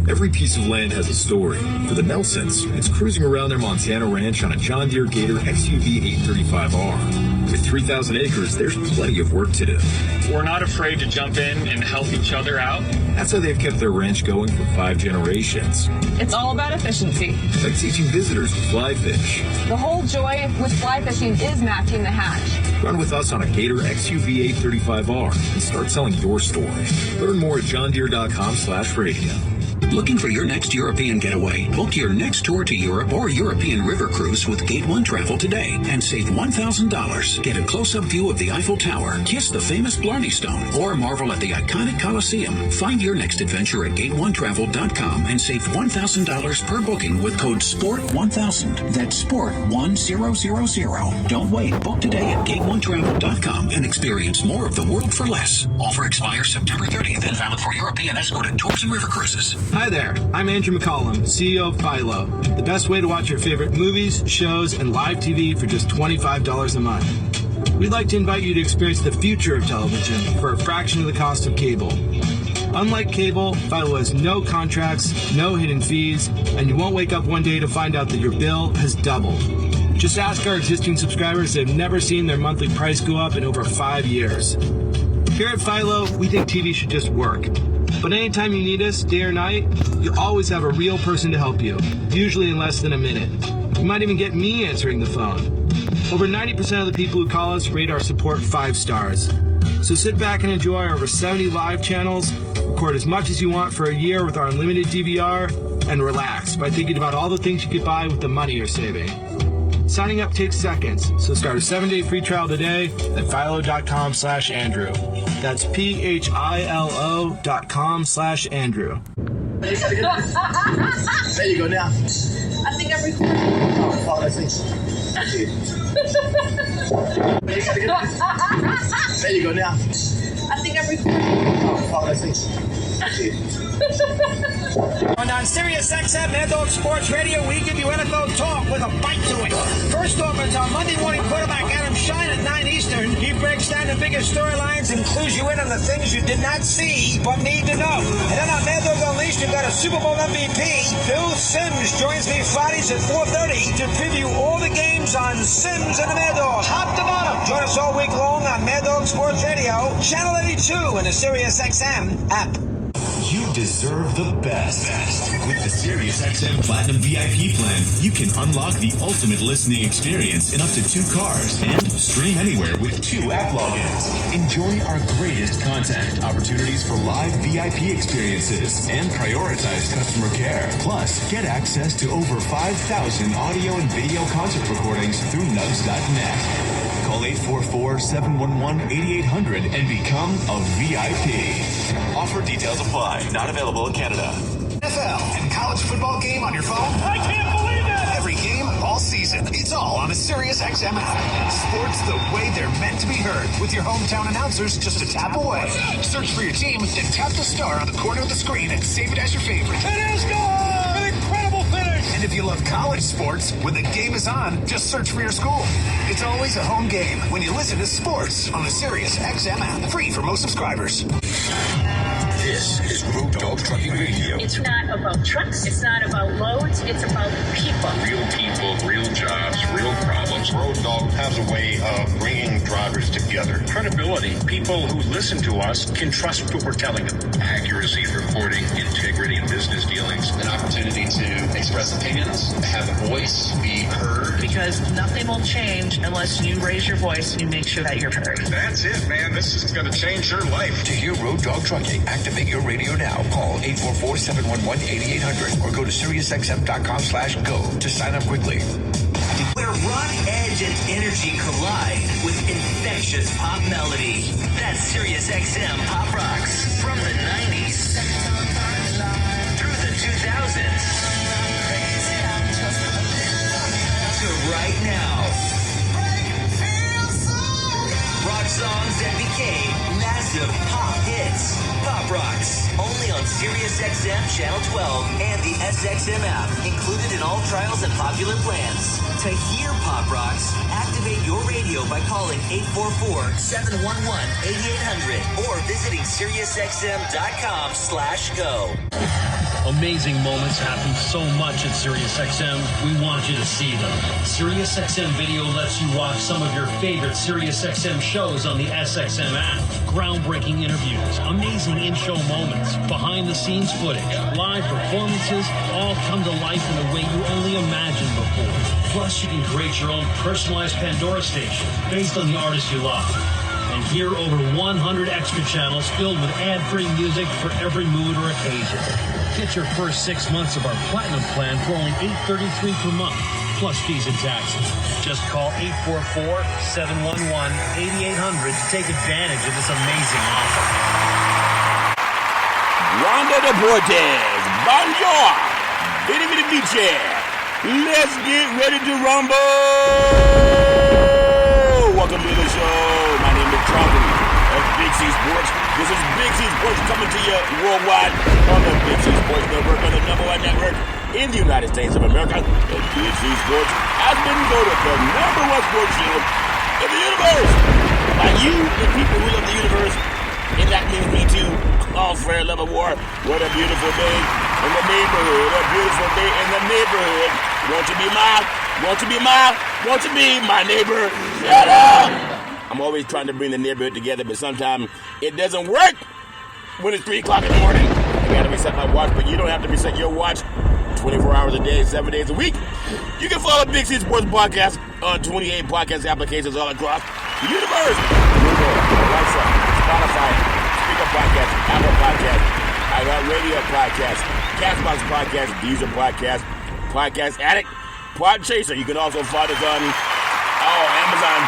Every piece of land has a story. For the Nelsons, it's cruising around their Montana ranch on a John Deere Gator XUV 835R. With 3,000 acres, there's plenty of work to do. We're not afraid to jump in and help each other out. That's how they've kept their ranch going for 5 generations. It's all about efficiency. Like teaching visitors to fly fish. The whole joy with fly fishing is matching the hatch. Run with us on a Gator XUV 835R and start telling your story. Learn more at johndeere.com/radio. Looking for your next European getaway? Book your next tour to Europe or European river cruise with Gate 1 Travel today and save $1,000. Get a close-up view of the Eiffel Tower, kiss the famous Blarney Stone, or marvel at the iconic Colosseum. Find your next adventure at gate1travel.com and save $1,000 per booking with code SPORT1000. That's SPORT1000. Don't wait. Book today at gate1travel.com and experience more of the world for less. Offer expires September 30th and valid for European escorted tours and river cruises. Hi there, I'm Andrew McCollum, CEO of Philo, the best way to watch your favorite movies, shows, and live TV for just $25 a month. We'd like to invite you to experience the future of television for a fraction of the cost of cable. Unlike cable, Philo has no contracts, no hidden fees, and you won't wake up one day to find out that your bill has doubled. Just ask our existing subscribers that have never seen their monthly price go up in over 5 years. Here at Philo, we think TV should just work. But anytime you need us, day or night, you'll always have a real person to help you, usually in less than a minute. You might even get me answering the phone. Over 90% of the people who call us rate our support 5 stars. So sit back and enjoy our over 70 live channels, record as much as you want for a year with our unlimited DVR, and relax by thinking about all the things you could buy with the money you're saving. Signing up takes seconds, so start a 7-day free trial today at philo.com/Andrew. That's philo.com/Andrew. There you go now. I think I'm recording. Oh, I see. There you go now. I think I'm recording. Oh, I see. On Sirius XM Mad Dog Sports Radio, we give you NFL talk with a bite to it. First off, it's our Monday morning quarterback Adam Shine at 9 Eastern. He breaks down the biggest storylines and clues you in on the things you did not see but need to know. And then on Mad Dog Unleashed, you've got a Super Bowl MVP. Bill Sims joins me Fridays at 4:30 to preview all the games on Sims and the Mad Dog, top to bottom. Join us all week long on Mad Dog Sports Radio, Channel 82 and the Sirius XM app. You deserve the best. With the SiriusXM Platinum VIP plan, you can unlock the ultimate listening experience in up to 2 cars and stream anywhere with 2 app logins. Enjoy our greatest content, opportunities for live VIP experiences, and prioritized customer care. Plus, get access to over 5,000 audio and video concert recordings through nugs.net. Call 844-711-8800 and become a VIP. Offer details apply. Not available in Canada. NFL and college football game on your phone? I can't believe it! Every game, all season. It's all on the Sirius XM app. Sports the way they're meant to be heard, with your hometown announcers just a tap away. Search for your team, then tap the star on the corner of the screen and save it as your favorite. It is gone! An incredible finish! And if you love college sports, when the game is on, just search for your school. It's always a home game when you listen to sports on the Sirius XM app. Free for most subscribers. This is Road Dog Trucking Radio. It's not about trucks. It's not about loads. It's about people. Real people, real jobs, real problems. Road Dog has a way of bringing drivers together. Credibility. People who listen to us can trust what we're telling them. Accuracy in reporting, integrity in business dealings. An opportunity to express opinions, have a voice, be heard. Because nothing will change unless you raise your voice and you make sure that you're heard. That's it, man. This is going to change your life. To hear Road Dog Trucking, activate your radio now. Call 844-711-8800 or go to SiriusXM.com/go to sign up quickly. Where rock, edge, and energy collide with infectious pop melody. That's Sirius XM Pop Rocks from the 90s through the 2000s to right now. Rock songs that became massive pop hits. Pop Rocks, only on Sirius XM Channel 12 and the SXM app, included in all trials and popular plans. To hear Pop Rocks, activate your radio by calling 844-711-8800 or visiting SiriusXM.com/go. Amazing moments happen so much at SiriusXM. We want you to see them. SiriusXM Video lets you watch some of your favorite SiriusXM shows on the SXM app. Groundbreaking interviews, amazing in-show moments, behind-the-scenes footage, live performances, all come to life in a way you only imagined before. Plus, you can create your own personalized Pandora station based on the artist you love. And hear over 100 extra channels filled with ad-free music for every mood or occasion. Get your first 6 months of our Platinum plan for only $8.33 per month, plus fees and taxes. Just call 844-711-8800 to take advantage of this amazing offer. Ronda Deportes, bonjour, vidi vidi vici. Let's get ready to rumble. Welcome to the show. My name is Charlie of Big C Sports. This is Big C Sports coming to you worldwide on the Big C Sports Network, on the #1 network in the United States of America. And Big C Sports has been voted the #1 sports channel in the universe by you, the people who love the universe. And that means me too. All fair love of war. What a beautiful day in the neighborhood. A beautiful day in the neighborhood. Won't you be my neighbor? Shut up! I'm always trying to bring the neighborhood together, but sometimes it doesn't work when it's 3 o'clock in the morning. I gotta reset my watch, but you don't have to reset your watch 24 hours a day, 7 days a week. You can follow Big C Sports Podcast on 28 podcast applications all across the universe. Google, Alexa, Spotify, Speaker Podcast, Apple Podcast, iHeartRadio Podcast, Castbox Podcast, Deezer Podcast, Podcast Addict, Podchaser. You can also find us on Amazon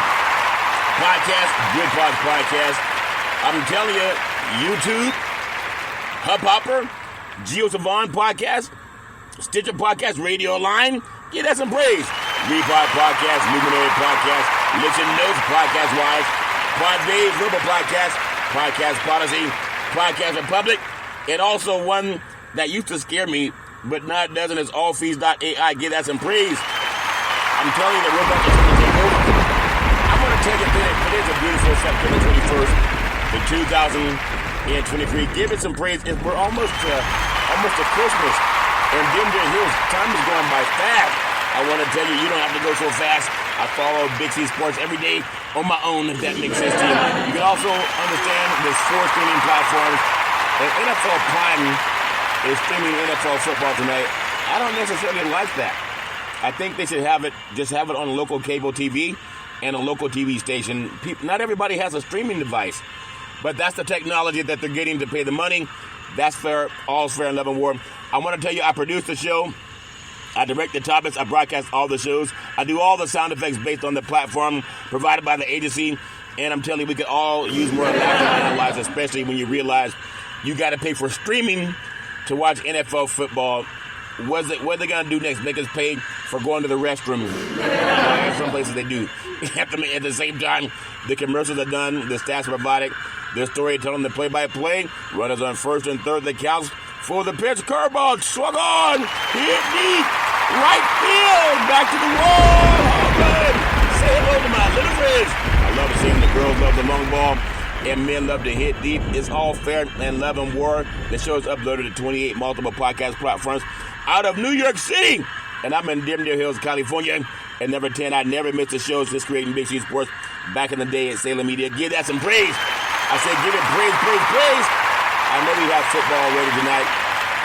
Podcast, Good Pods Podcast. I'm telling you, YouTube, Hubhopper, GeoSavon Podcast, Stitcher Podcast, Radio Line. Give that some praise. Repod Podcast, Luminary Podcast, Listen Notes, Podcast Wise, Podbay, Verbal Podcast, Podcast Policy, Podcast Republic, and also one that used to scare me, but now it doesn't, is allfees.ai. Give that some praise. I'm telling you that we're about to take over. I'm going to tell you that today's a beautiful September 21st, 2023. Give it some praise. We're almost to Christmas. And Denver Hills, time is going by fast. I want to tell you, you don't have to go so fast. I follow Big C Sports every day on my own, if that makes sense to you. You can also understand there's 4 streaming platforms. And NFL Prime is streaming NFL football tonight. I don't necessarily like that. I think they should have it on local cable TV and a local TV station. Not everybody has a streaming device, but that's the technology that they're getting to pay the money. That's fair. All's fair in love and war. I want to tell you, I produce the show. I direct the topics. I broadcast all the shows. I do all the sound effects based on the platform provided by the agency. And I'm telling you, we could all use more laughter in our lives, especially when you realize you got to pay for streaming to watch NFL football. What are they going to do next? Make us pay for going to the restroom? Some places they do. At the same time, the commercials are done. The stats are provided. The storytelling, the play-by-play. Runners on first and third. That counts for the pitch. Curveball. Swung on. Hit deep. Right field. Back to the wall. Home run. Say hello to my little friends. I love seeing the girls love the long ball and men love to hit deep. It's all fair and love and war. The show is uploaded to 28 multiple podcast platforms out of New York City. And I'm in Denver Hills, California. And number 10, I never missed a show since creating Big C Sports back in the day at Salem Media. Give that some praise. I said give it praise, praise, praise. I know we have football already tonight.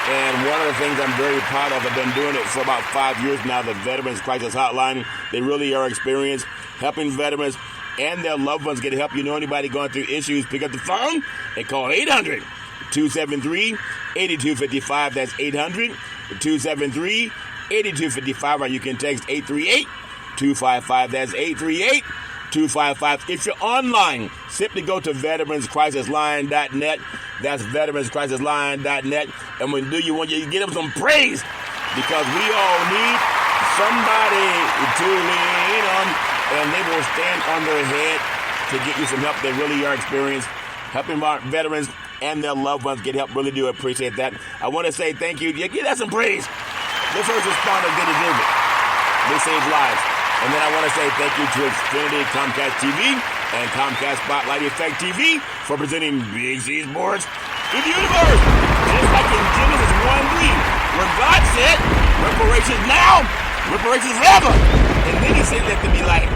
And one of the things I'm very proud of, I've been doing it for about 5 years now, the Veterans Crisis Hotline. They really are experienced helping veterans and their loved ones get help. You know anybody going through issues, pick up the phone and call 800-273-8255. That's 800-273-8255. Or you can text 838-255. That's 838-255. If you're online, simply go to veteranscrisisline.net. That's veteranscrisisline.net. And when you want you get them some praise, because we all need somebody to lean on, and they will stand on their head to get you some help. They really are experienced helping our veterans and their loved ones get help. Really do appreciate that. I want to say thank you. Yeah, give that some praise. The first responders did deserve it. They saved lives. And then I want to say thank you to Xfinity, Comcast TV, and Comcast Spotlight Effect TV for presenting Big C Sports to the universe. Just like in Genesis 1:3, where God said, reparations now, reparations forever. And then he said, let there be light.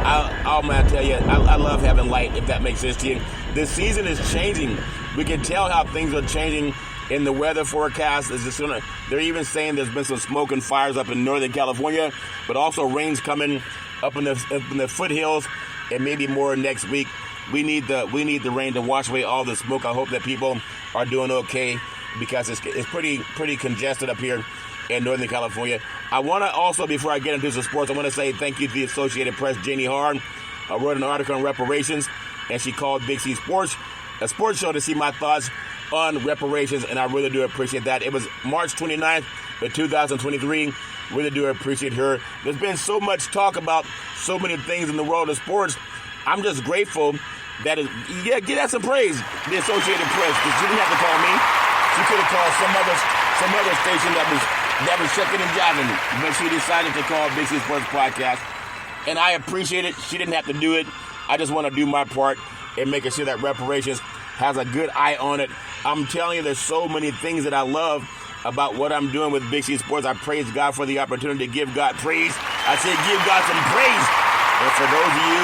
I tell you, I love having light, if that makes sense to you. This season is changing. We can tell how things are changing in the weather forecast. They're even saying there's been some smoke and fires up in Northern California, but also rain's coming up in the foothills, and maybe more next week. We need the rain to wash away all the smoke. I hope that people are doing okay, because it's pretty congested up here in Northern California. I want to also, before I get into some sports, I want to say thank you to the Associated Press. Janie Hahn wrote an article on reparations, and she called Big C Sports a sports show to see my thoughts on reparations, and I really do appreciate that. It was March 29th of 2023. Really do appreciate her. There's been so much talk about so many things in the world of sports. I'm just grateful that give that some praise, the Associated Press, because she didn't have to call me. She could have called some other station that was checking and jiving, but she decided to call Big C Sports Podcast, and I appreciate it. She didn't have to do it. I just want to do my part in making sure that reparations has a good eye on it. I'm telling you, there's so many things that I love about what I'm doing with Big C Sports. I praise God for the opportunity to give God praise. I say give God some praise. And for those of you,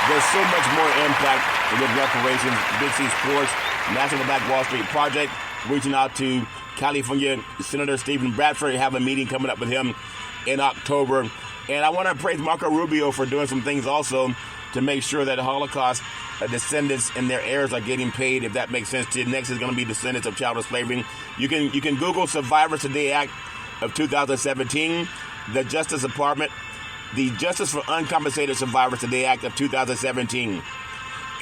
there's so much more impact with reparations. Big C Sports, National Black Wall Street Project, reaching out to California Senator Stephen Bradford, have a meeting coming up with him in October. And I want to praise Marco Rubio for doing some things also to make sure that Holocaust descendants and their heirs are getting paid, if that makes sense to you. Next is going to be descendants of child slavery. You can Google Survivors Today Act of 2017, the Justice Department, the Justice for Uncompensated Survivors Today Act of 2017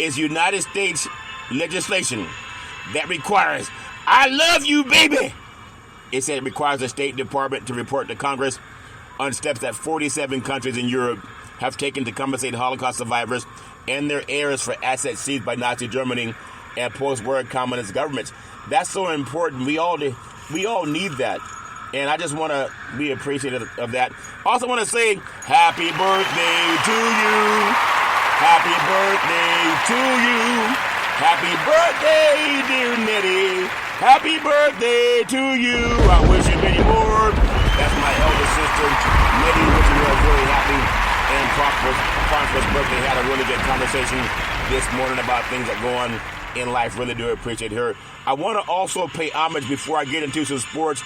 is United States legislation that requires, I love you, baby. It said it requires the State Department to report to Congress on steps that 47 countries in Europe have taken to compensate Holocaust survivors and their heirs for assets seized by Nazi Germany and post-war communist governments. That's so important. We all need that. And I just want to be appreciative of that. Also want to say happy birthday to you. Happy birthday to you. Happy birthday, dear Nettie. Happy birthday to you. I wish you many more. That's my elder sister, Nettie, wishing you a very happy and prosperous birthday. Had a really good conversation this morning about things that go on in life. Really do appreciate her. I want to also pay homage before I get into some sports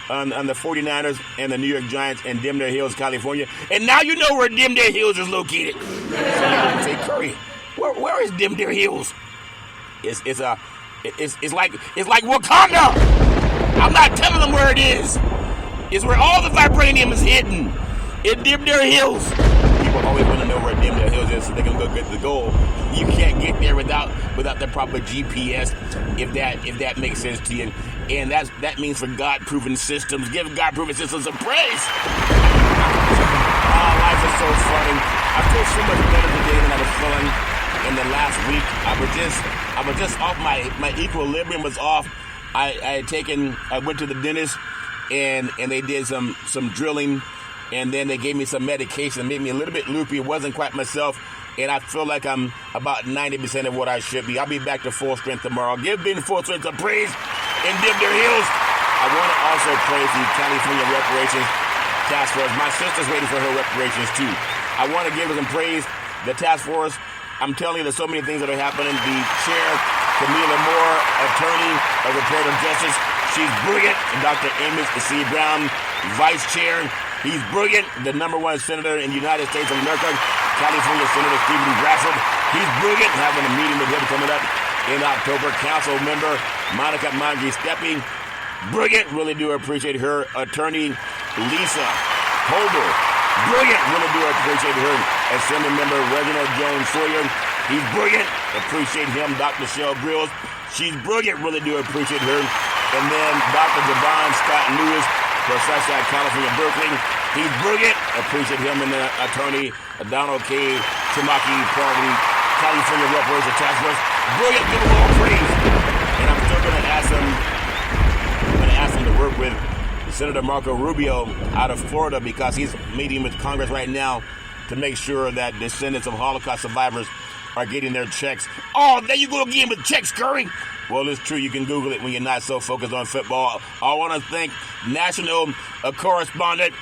on the 49ers and the New York Giants in Dimdale Hills, California. And now you know where Dimdale Hills is located. So you say, Curry, where is Dimdale Hills? It's like Wakanda. I'm not telling them where it is. It's where all the vibranium is hidden. In Dimdale Hills. People always want to know where Dimdale Hills is so they can go get the goal. You can't get there without the proper GPS, if that makes sense to you. And that means for God-proven systems. Give God-proven systems some praise. Life is so funny. I feel so much better today than I was feeling in the last week. I was just off, my equilibrium was off. I went to the dentist and they did some drilling, and then they gave me some medication that made me a little bit loopy. It wasn't quite myself, and I feel like I'm about 90% of what I should be. I'll be back to full strength tomorrow. Give Ben full strength of praise in Dimdale Hills. I want to also praise the California Reparations Task Force. My sister's waiting for her reparations too. I want to give her some praise. The task force, I'm telling you, there's so many things that are happening. The chair, Camila Moore, attorney of reparative justice, she's brilliant. And Dr. Amos C. Brown, vice chair, he's brilliant. The #1 senator in the United States of America, California Senator Stephen Bradford, he's brilliant. Having a meeting with him coming up in October. Council member Monica Mangi-Steppe, brilliant. Really do appreciate her. Attorney Lisa Holder, brilliant. Really do appreciate her. Assembly member Reginald Jones Sawyer, he's brilliant. Appreciate him. Dr. Shell Grills, she's brilliant. Really do appreciate her. And then Dr. Javon Scott Lewis, professor at California Berkeley, he's brilliant. Appreciate him. And then attorney Donald K. Tamaki, Party, California Reparations Task Force, brilliant. Give them all praise. And I'm also going to ask them to work with Senator Marco Rubio out of Florida because he's meeting with Congress right now to make sure that descendants of Holocaust survivors are getting their checks. Oh, there you go again with checks, Curry. Well, it's true. You can Google it when you're not so focused on football. I want to thank National Correspondent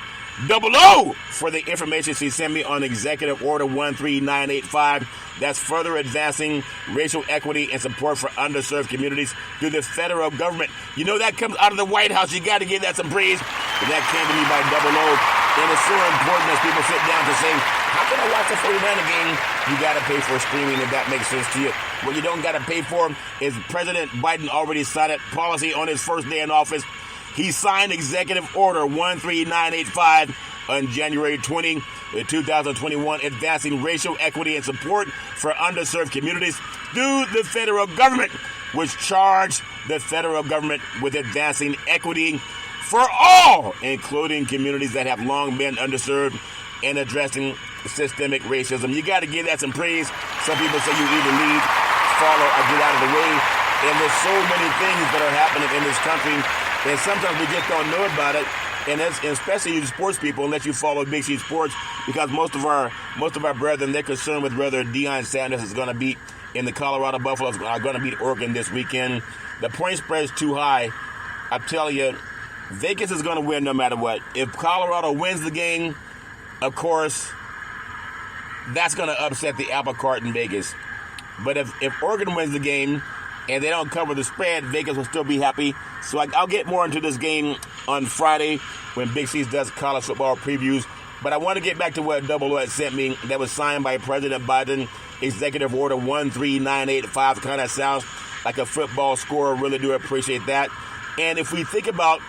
Double O for the information she sent me on Executive Order 13985. That's further advancing racial equity and support for underserved communities through the federal government. You know that comes out of the White House. You got to give that some praise. And that came to me by Double O. And it's so important as people sit down to say, how can I watch the 49er game? You got to pay for streaming if that makes sense to you. What you don't got to pay for is President Biden already signed a policy on his first day in office. He signed Executive Order 13985 on January 20, 2021, advancing racial equity and support for underserved communities through the federal government, which charged the federal government with advancing equity for all, including communities that have long been underserved, and addressing systemic racism. You got to give that some praise. Some people say you either lead, follow, or get out of the way. And there's so many things that are happening in this country, and sometimes we just don't know about it. And that's, especially you sports people, unless you follow Big C Sports, because most of our brethren, they're concerned with whether Deion Sanders is going to beat in the Colorado Buffaloes are going to beat Oregon this weekend. The point spread is too high. I tell you, Vegas is going to win no matter what. If Colorado wins the game, of course, that's going to upset the apple cart in Vegas. But if Oregon wins the game and they don't cover the spread, Vegas will still be happy. So I'll get more into this game on Friday when Big C does college football previews. But I want to get back to what Double O had sent me that was signed by President Biden, Executive Order 13985. Kind of sounds like a football score. Really do appreciate that. And if we think about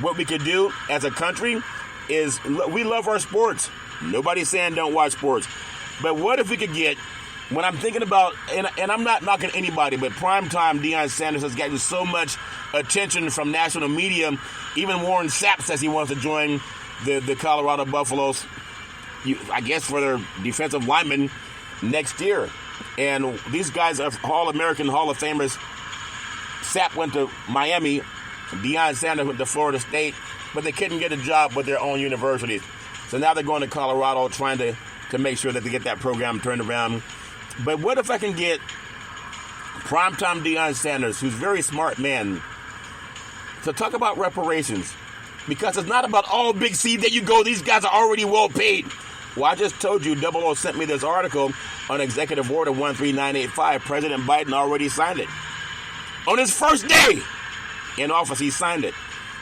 what we could do as a country is we love our sports. Nobody's saying don't watch sports. But what if we could get, when I'm thinking about, and I'm not knocking anybody, but primetime Deion Sanders has gotten so much attention from national media. Even Warren Sapp says he wants to join the Colorado Buffaloes, I guess for their defensive linemen next year. And these guys are All-American Hall of Famers. Sapp went to Miami. Deion Sanders went to Florida State, but they couldn't get a job with their own universities. So now they're going to Colorado trying to make sure that they get that program turned around. But what if I can get primetime Deion Sanders, who's a very smart man, to talk about reparations? Because it's not about all Big C. There you go. These guys are already well paid. Well, I just told you, Double O sent me this article on Executive Order 13985. President Biden already signed it. On his first day in office, he signed it.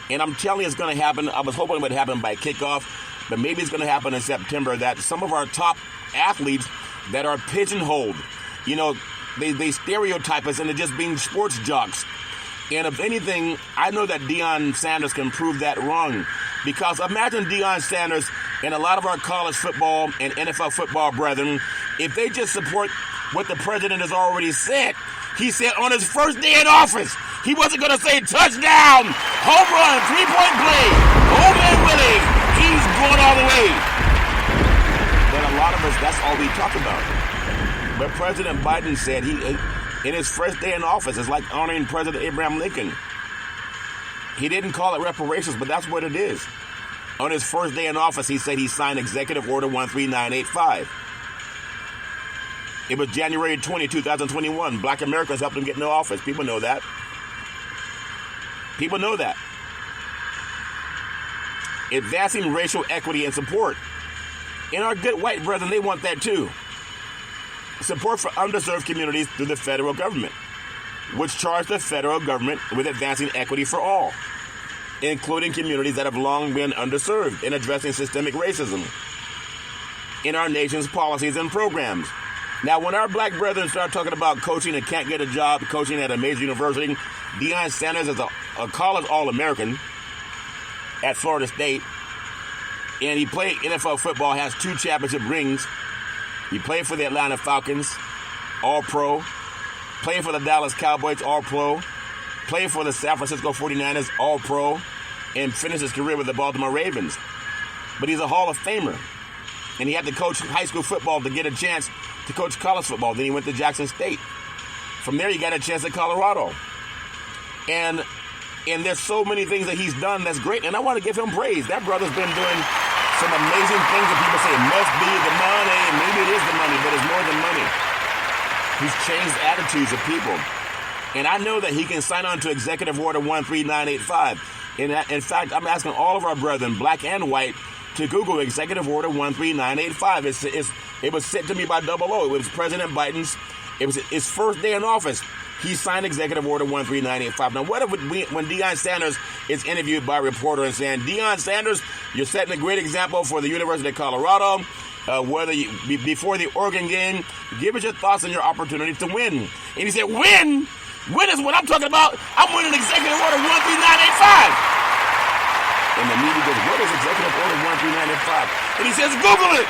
And I'm telling you it's going to happen. I was hoping it would happen by kickoff, but maybe it's going to happen in September, that some of our top athletes that are pigeonholed, they stereotype us into just being sports jocks. And if anything, I know that Deion Sanders can prove that wrong. Because imagine Deion Sanders and a lot of our college football and NFL football brethren, if they just support what the president has already said. He said on his first day in office, he wasn't going to say touchdown, home run, three-point play, oh man Willie, he's going all the way. But a lot of us, that's all we talk about. But President Biden said in his first day in office, it's like honoring President Abraham Lincoln. He didn't call it reparations, but that's what it is. On his first day in office, he said he signed Executive Order 13985. It was January 20, 2021. Black Americans helped him get into office. People know that. People know that. Advancing racial equity and support. And our good white brethren, they want that too. Support for underserved communities through the federal government, which charged the federal government with advancing equity for all, including communities that have long been underserved, in addressing systemic racism in our nation's policies and programs. Now, when our black brethren start talking about coaching and can't get a job coaching at a major university, Deion Sanders is a college All-American at Florida State, and he played NFL football, has 2 championship rings. He played for the Atlanta Falcons, All-Pro. Played for the Dallas Cowboys, All-Pro. Played for the San Francisco 49ers, All-Pro. And finished his career with the Baltimore Ravens. But he's a Hall of Famer. And he had to coach high school football to get a chance to coach college football. Then he went to Jackson State. From there, he got a chance at Colorado. And there's so many things that he's done that's great, and I want to give him praise. That brother's been doing some amazing things that people say it must be the money, and maybe it is the money, but it's more than money. He's changed attitudes of people. And I know that he can sign on to Executive Order 13985. In fact, I'm asking all of our brethren, black and white, to Google Executive Order 13985. It was sent to me by 00. It was President Biden's. It was his first day in office. He signed Executive Order 13985. Now, what if when Deion Sanders is interviewed by a reporter and saying, Deion Sanders, you're setting a great example for the University of Colorado, before the Oregon game, give us your thoughts on your opportunity to win. And he said, win? Win is what I'm talking about. I'm winning Executive Order 13985. And the media goes, what is Executive Order 13985? And he says, Google it.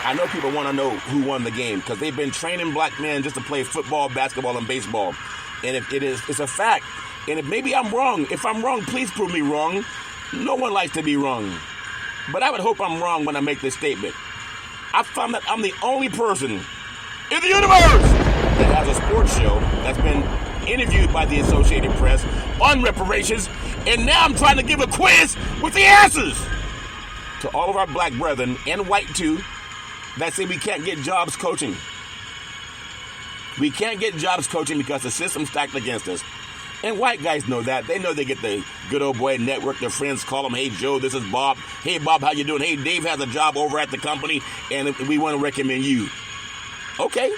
I know people want to know who won the game because they've been training black men just to play football, basketball, and baseball. And it's a fact. And if maybe I'm wrong, if I'm wrong, please prove me wrong. No one likes to be wrong. But I would hope I'm wrong when I make this statement. I found that I'm the only person in the universe that has a sports show that's been interviewed by the Associated Press on reparations, and now I'm trying to give a quiz with the answers to all of our black brethren, and white too, that say we can't get jobs coaching. We can't get jobs coaching because the system's stacked against us. And white guys know that. They know they get the good old boy network. Their friends call them, hey, Joe, this is Bob. Hey, Bob, how you doing? Hey, Dave has a job over at the company, and we want to recommend you. Okay.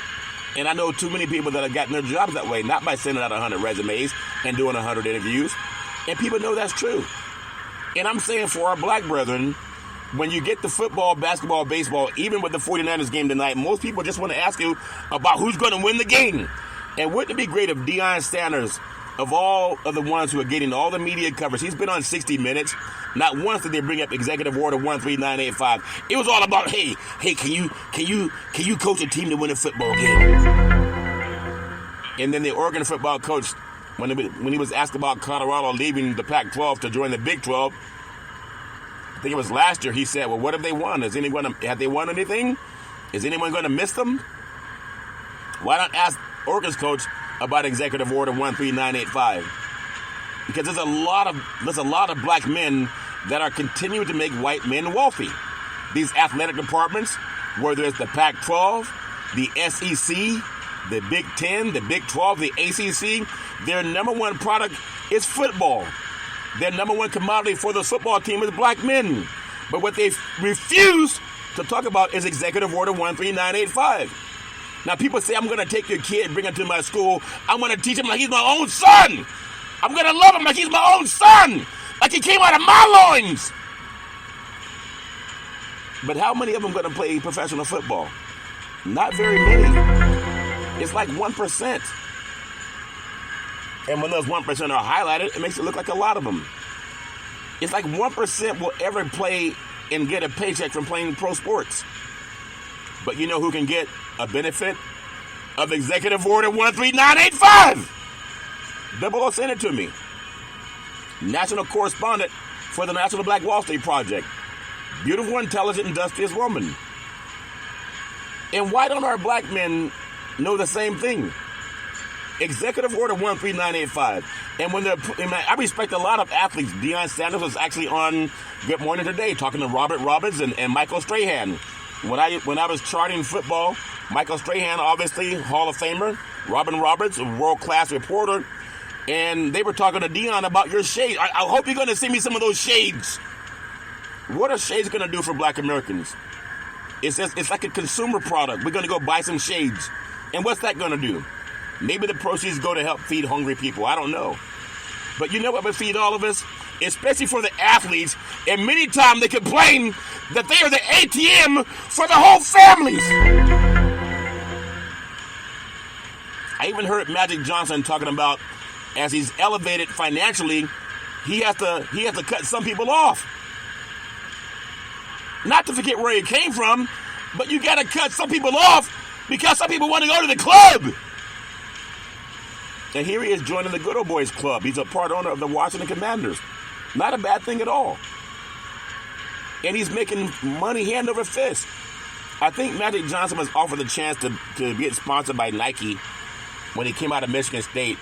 And I know too many people that have gotten their jobs that way, not by sending out 100 resumes and doing 100 interviews. And people know that's true. And I'm saying for our black brethren, when you get the football, basketball, baseball, even with the 49ers game tonight, most people just want to ask you about who's going to win the game. And wouldn't it be great if Deion Sanders, of all of the ones who are getting all the media coverage, he's been on 60 Minutes. Not once did they bring up Executive Order 13985. It was all about, hey, can you coach a team to win a football game? And then the Oregon football coach, when he was asked about Colorado leaving the Pac-12 to join the Big 12, I think it was last year, he said, well, what have they won? Have they won anything? Is anyone going to miss them? Why not ask Oregon's coach about Executive Order 13985? Because there's a lot of black men that are continuing to make white men wealthy. These athletic departments, whether it's the Pac-12, the SEC, the Big 10, the Big 12, the ACC, their number one product is football. Their number one commodity for the football team is black men. But what they refuse to talk about is Executive Order 13985. Now, people say, I'm going to take your kid and bring him to my school. I'm going to teach him like he's my own son. I'm going to love him like he's my own son. Like he came out of my loins. But how many of them are going to play professional football? Not very many. It's like 1%. And when those 1% are highlighted, it makes it look like a lot of them. It's like 1% will ever play and get a paycheck from playing pro sports. But you know who can get a benefit of Executive Order 13985? 00 sent it to me. National correspondent for the National Black Wall Street Project. Beautiful, intelligent, industrious woman. And why don't our black men know the same thing? Executive Order 13985. And I respect a lot of athletes. Deion Sanders was actually on Good Morning Today talking to Robert Roberts and Michael Strahan. When I was charting football, Michael Strahan, obviously, Hall of Famer. Robin Roberts, a world-class reporter. And they were talking to Deion about your shades. I hope you're going to send me some of those shades. What are shades going to do for black Americans? It's like a consumer product. We're going to go buy some shades. And what's that going to do? Maybe the proceeds go to help feed hungry people. I don't know. But you know what would feed all of us? Especially for the athletes. And many times they complain that they are the ATM for the whole families. I even heard Magic Johnson talking about as he's elevated financially, he has to cut some people off. Not to forget where he came from, but you got to cut some people off because some people want to go to the club. And here he is joining the Good Old Boys Club. He's a part owner of the Washington Commanders. Not a bad thing at all. And he's making money hand over fist. I think Magic Johnson was offered the chance to get sponsored by Nike when he came out of Michigan State.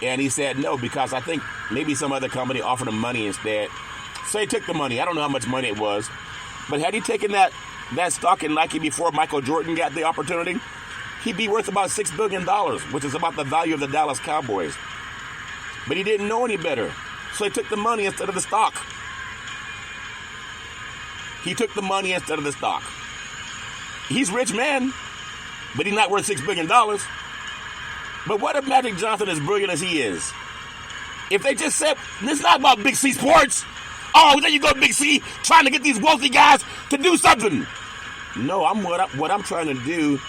And he said no, because I think maybe some other company offered him money instead. So he took the money. I don't know how much money it was. But had he taken that stock in Nike before Michael Jordan got the opportunity, he'd be worth about $6 billion, which is about the value of the Dallas Cowboys. But he didn't know any better. So he took the money instead of the stock. He took the money instead of the stock. He's a rich man, but he's not worth $6 billion. But what if Magic Johnson is brilliant as he is? If they just said, this is not about Big C Sports. Oh, there you go, Big C, trying to get these wealthy guys to do something. No, what I'm trying to do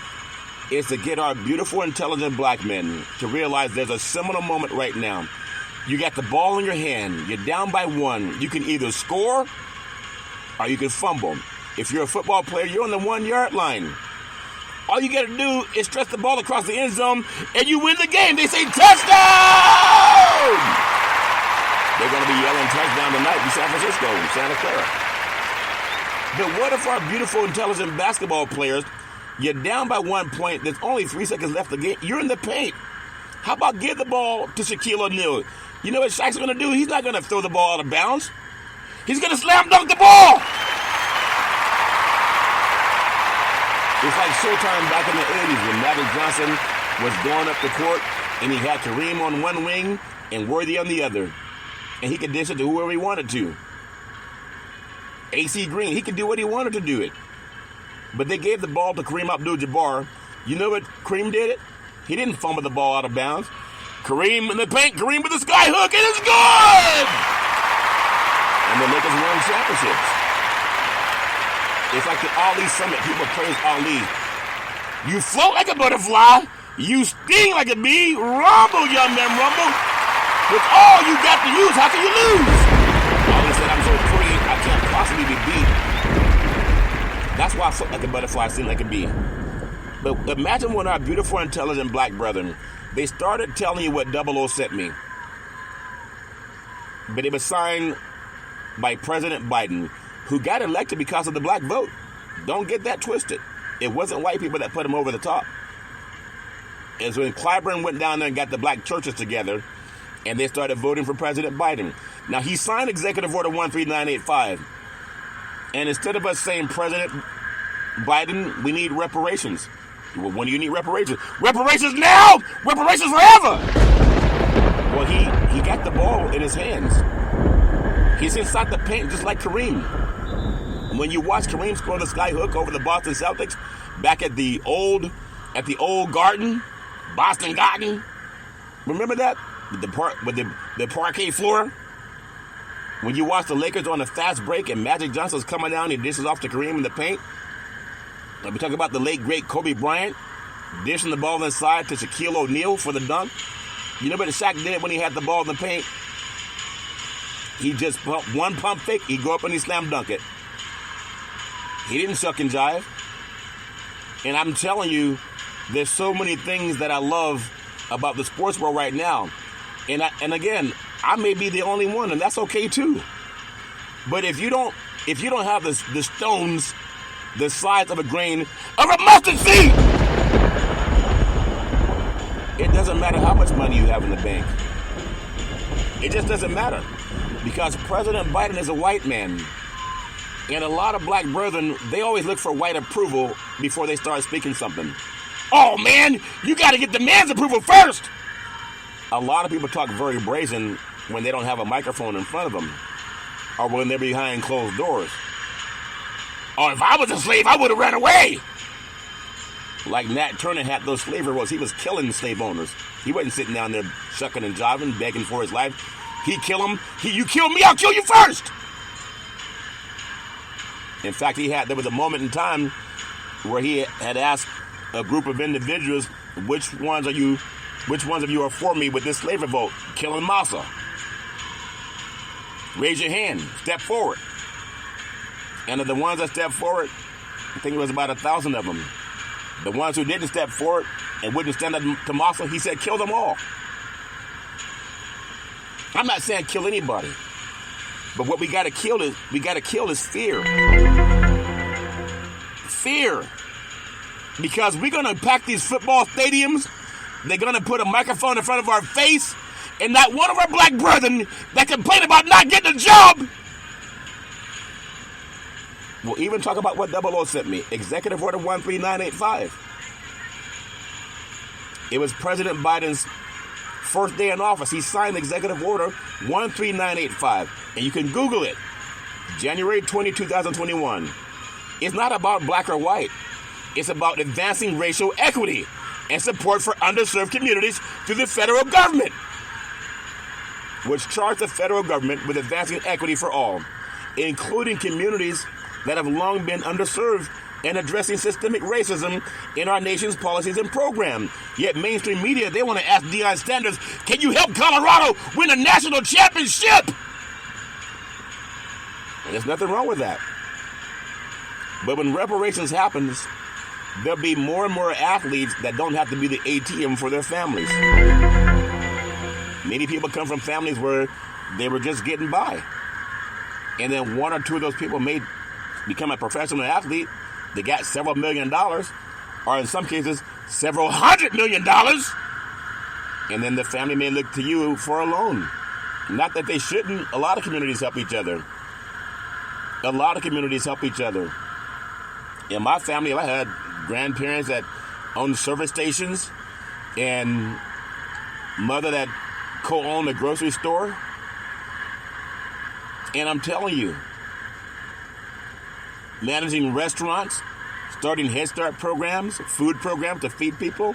is to get our beautiful, intelligent black men to realize there's a seminal moment right now. You got the ball in your hand. You're down by 1. You can either score or you can fumble. If you're a football player, you're on the 1-yard line. All you got to do is stretch the ball across the end zone, and you win the game. They say touchdown! They're going to be yelling touchdown tonight in San Francisco, Santa Clara. But what if our beautiful, intelligent basketball players, you're down by 1 point, there's only 3 seconds left of the game, you're in the paint. How about give the ball to Shaquille O'Neal? You know what Shaq's going to do? He's not going to throw the ball out of bounds. He's going to slam dunk the ball. It's like Showtime back in the 80s when Magic Johnson was going up the court and he had Kareem on one wing and Worthy on the other. And he could dish it to whoever he wanted to. AC Green, he could do what he wanted to do it. But they gave the ball to Kareem Abdul-Jabbar. You know what Kareem did it? He didn't fumble the ball out of bounds. Kareem in the paint, Kareem with the sky hook, and it's good! And the Lakers won championships. It's like the Ali Summit. People praise Ali. You float like a butterfly. You sting like a bee. Rumble, young man, rumble. With all you got to use, how can you lose? Ali said, I'm so free, I can't possibly be beat. That's why I float like a butterfly, sting like a bee. But imagine when our beautiful, intelligent black brethren, they started telling you what 00 sent me. But it was signed by President Biden, who got elected because of the black vote. Don't get that twisted. It wasn't white people that put him over the top. It's when Clyburn went down there and got the black churches together, and they started voting for President Biden. Now, he signed Executive Order 13985. And instead of us saying, President Biden, we need reparations. Well, when do you need reparations? Reparations now! Reparations forever! Well, he got the ball in his hands. He's inside the paint just like Kareem. When you watch Kareem score the sky hook over the Boston Celtics back at the old Garden, Boston Garden, remember that? With the parquet floor? When you watch the Lakers on a fast break and Magic Johnson's coming down, he dishes off to Kareem in the paint. And we talk about the late, great Kobe Bryant dishing the ball inside to Shaquille O'Neal for the dunk. You know what Shaq did when he had the ball in the paint? He just pumped one pump fake, he'd go up and he slam dunk it. He didn't suck and jive. And I'm telling you, there's so many things that I love about the sports world right now. And again, I may be the only one, and that's okay too. But if you don't have the stones the size of a grain of a mustard seed, it doesn't matter how much money you have in the bank. It just doesn't matter. Because President Biden is a white man. And a lot of black brethren, they always look for white approval before they start speaking something. Oh man, you got to get the man's approval first. A lot of people talk very brazen when they don't have a microphone in front of them, or when they're behind closed doors. Or if I was a slave, I would have ran away. Like Nat Turner had those slave revolts. He was killing slave owners. He wasn't sitting down there shucking and jiving, begging for his life. He'd kill him. You kill me, I'll kill you first. In fact, there was a moment in time where he had asked a group of individuals, which ones of you are for me with this slave revolt? Killing Massa. Raise your hand. Step forward. And of the ones that stepped forward, I think it was about 1,000 of them. The ones who didn't step forward and wouldn't stand up to Massa, he said, kill them all. I'm not saying kill anybody. But what we got to kill is fear. Fear. Because we're going to pack these football stadiums. They're going to put a microphone in front of our face. and not one of our black brethren that complain about not getting a job will even talk about what 00 sent me. Executive Order 13985. It was President Biden's first day in office. He signed Executive Order 13985. And you can Google it. January 20, 2021. It's not about black or white. It's about advancing racial equity and support for underserved communities through the federal government, which charged the federal government with advancing equity for all, including communities that have long been underserved, and addressing systemic racism in our nation's policies and programs. Yet mainstream media, they want to ask Deion Sanders, can you help Colorado win a national championship? And there's nothing wrong with that. But when reparations happens, there'll be more and more athletes that don't have to be the ATM for their families. Many people come from families where they were just getting by. And then one or two of those people may become a professional athlete. They got several $1 million, or in some cases, several $100 million. And then the family may look to you for a loan. Not that they shouldn't. A lot of communities help each other. A lot of communities help each other. In my family, I had grandparents that owned service stations and mother that co-owned a grocery store. And I'm telling you, managing restaurants, starting Head Start programs, food programs to feed people.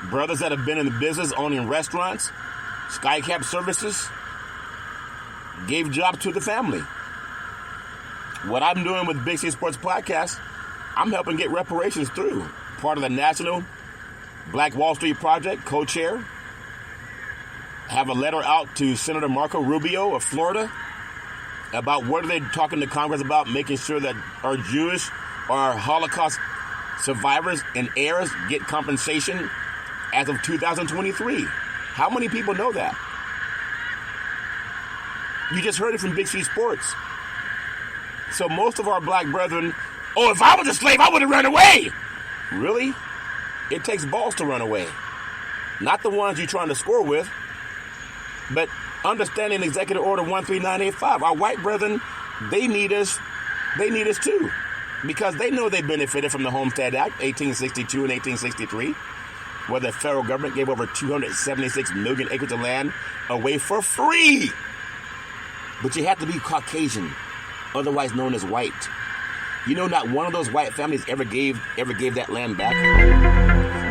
Brothers that have been in the business owning restaurants, SkyCap services, gave jobs to the family. What I'm doing with Big C Sports Podcast, I'm helping get reparations through. Part of the National Black Wall Street Project, co-chair. Have a letter out to Senator Marco Rubio of Florida about what are they talking to Congress about, making sure that our Jewish or our Holocaust survivors and heirs get compensation as of 2023. How many people know that? You just heard it from Big C Sports. So most of our black brethren, oh, if I was a slave, I would have run away. Really? It takes balls to run away. Not the ones you're trying to score with, but understanding Executive Order 13985. Our white brethren, they need us too. Because they know they benefited from the Homestead Act, 1862 and 1863, where the federal government gave over 276 million acres of land away for free. But you have to be Caucasian, otherwise known as white. You know, not one of those white families ever gave that land back.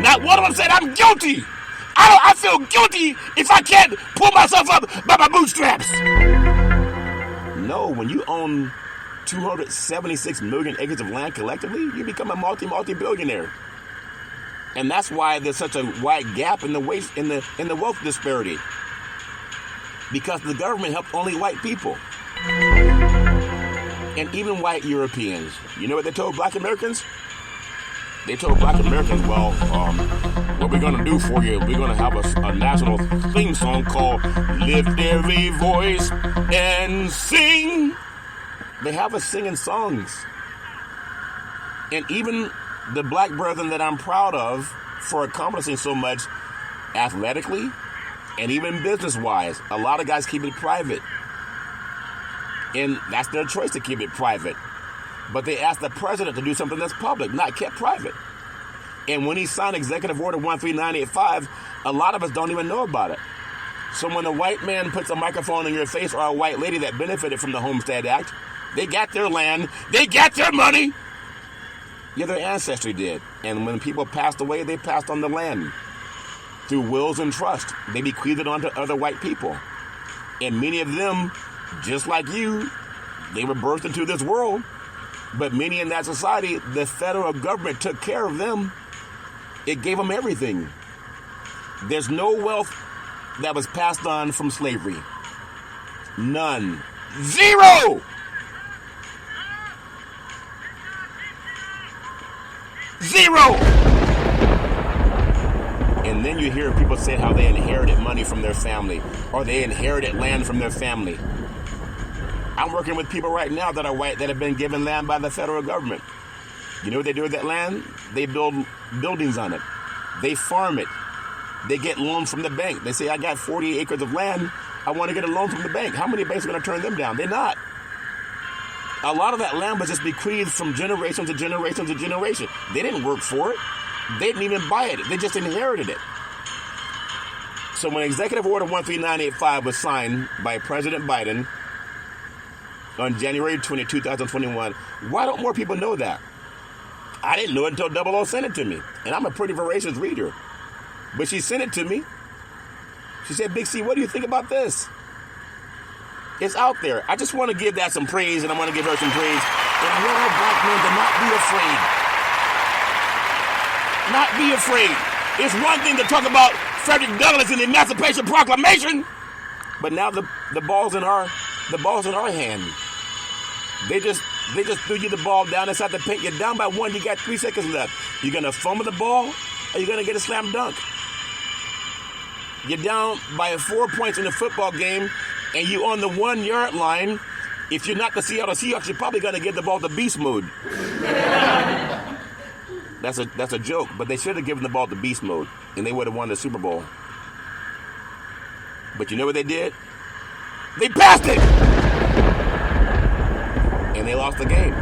Not one of them said, I'm guilty. I feel guilty if I can't pull myself up by my bootstraps. No, when you own 276 million acres of land collectively, you become a multi-billionaire. And that's why there's such a wide gap in the wealth disparity. Because the government helped only white people. And even white Europeans. You know what they told black Americans? They told black Americans, well, what we're going to do for you, we're going to have a national theme song called Lift Every Voice and Sing. They have us singing songs. And even the black brethren that I'm proud of for accomplishing so much athletically and even business-wise, a lot of guys keep it private. And that's their choice to keep it private. But they asked the president to do something that's public, not kept private. And when he signed Executive Order 13985, a lot of us don't even know about it. So when a white man puts a microphone in your face, or a white lady that benefited from the Homestead Act, they got their land, they got their money. Yeah, their ancestry did. And when people passed away, they passed on the land. Through wills and trust, they bequeathed it onto other white people. And many of them, just like you, they were birthed into this world. But many in that society, the federal government took care of them. It gave them everything. There's no wealth that was passed on from slavery. None. Zero! Zero! And then you hear people say how they inherited money from their family, or they inherited land from their family. I'm working with people right now that are white that have been given land by the federal government. You know what they do with that land? They build buildings on it. They farm it. they get loans from the bank. They say, I got 40 acres of land. I want to get a loan from the bank. How many banks are going to turn them down? They're not. A lot of that land was just bequeathed from generation to generation to generation. They didn't work for it. They didn't even buy it. They just inherited it. So when Executive Order 13985 was signed by President Biden on January 20, 2021, why don't more people know that? I didn't know it until 00 sent it to me. And I'm a pretty voracious reader. But she sent it to me. She said, Big C, what do you think about this? It's out there. I just want to give that some praise, and I want to give her some praise. And all black men, to not be afraid. Not be afraid. It's one thing to talk about Frederick Douglass and the Emancipation Proclamation, but now the ball's in our hand. They just threw you the ball down inside the paint. You're down by 1. You got 3 seconds left. You're gonna fumble the ball, or you're gonna get a slam dunk. You're down by 4 points in the football game, and you on the 1 yard line. If you're not the Seattle Seahawks, you're probably gonna give the ball to beast mode. That's a joke, but they should have given the ball to beast mode, and they would have won the Super Bowl. But you know what they did? They passed it, and they lost the game.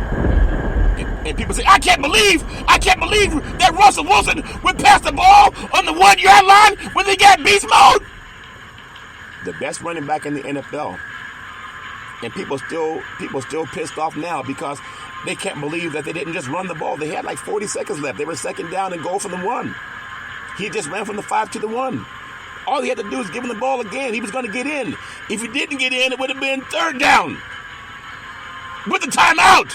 And people say, I can't believe that Russell Wilson would pass the ball on the 1 yard line when they got beast mode. The best running back in the NFL, and people still pissed off now because they can't believe that they didn't just run the ball. They had like 40 seconds left. They were second down and goal from the 1. He just ran from the 5 to the 1. All he had to do was give him the ball again. He was going to get in. If he didn't get in, it would have been 3rd down with the timeout.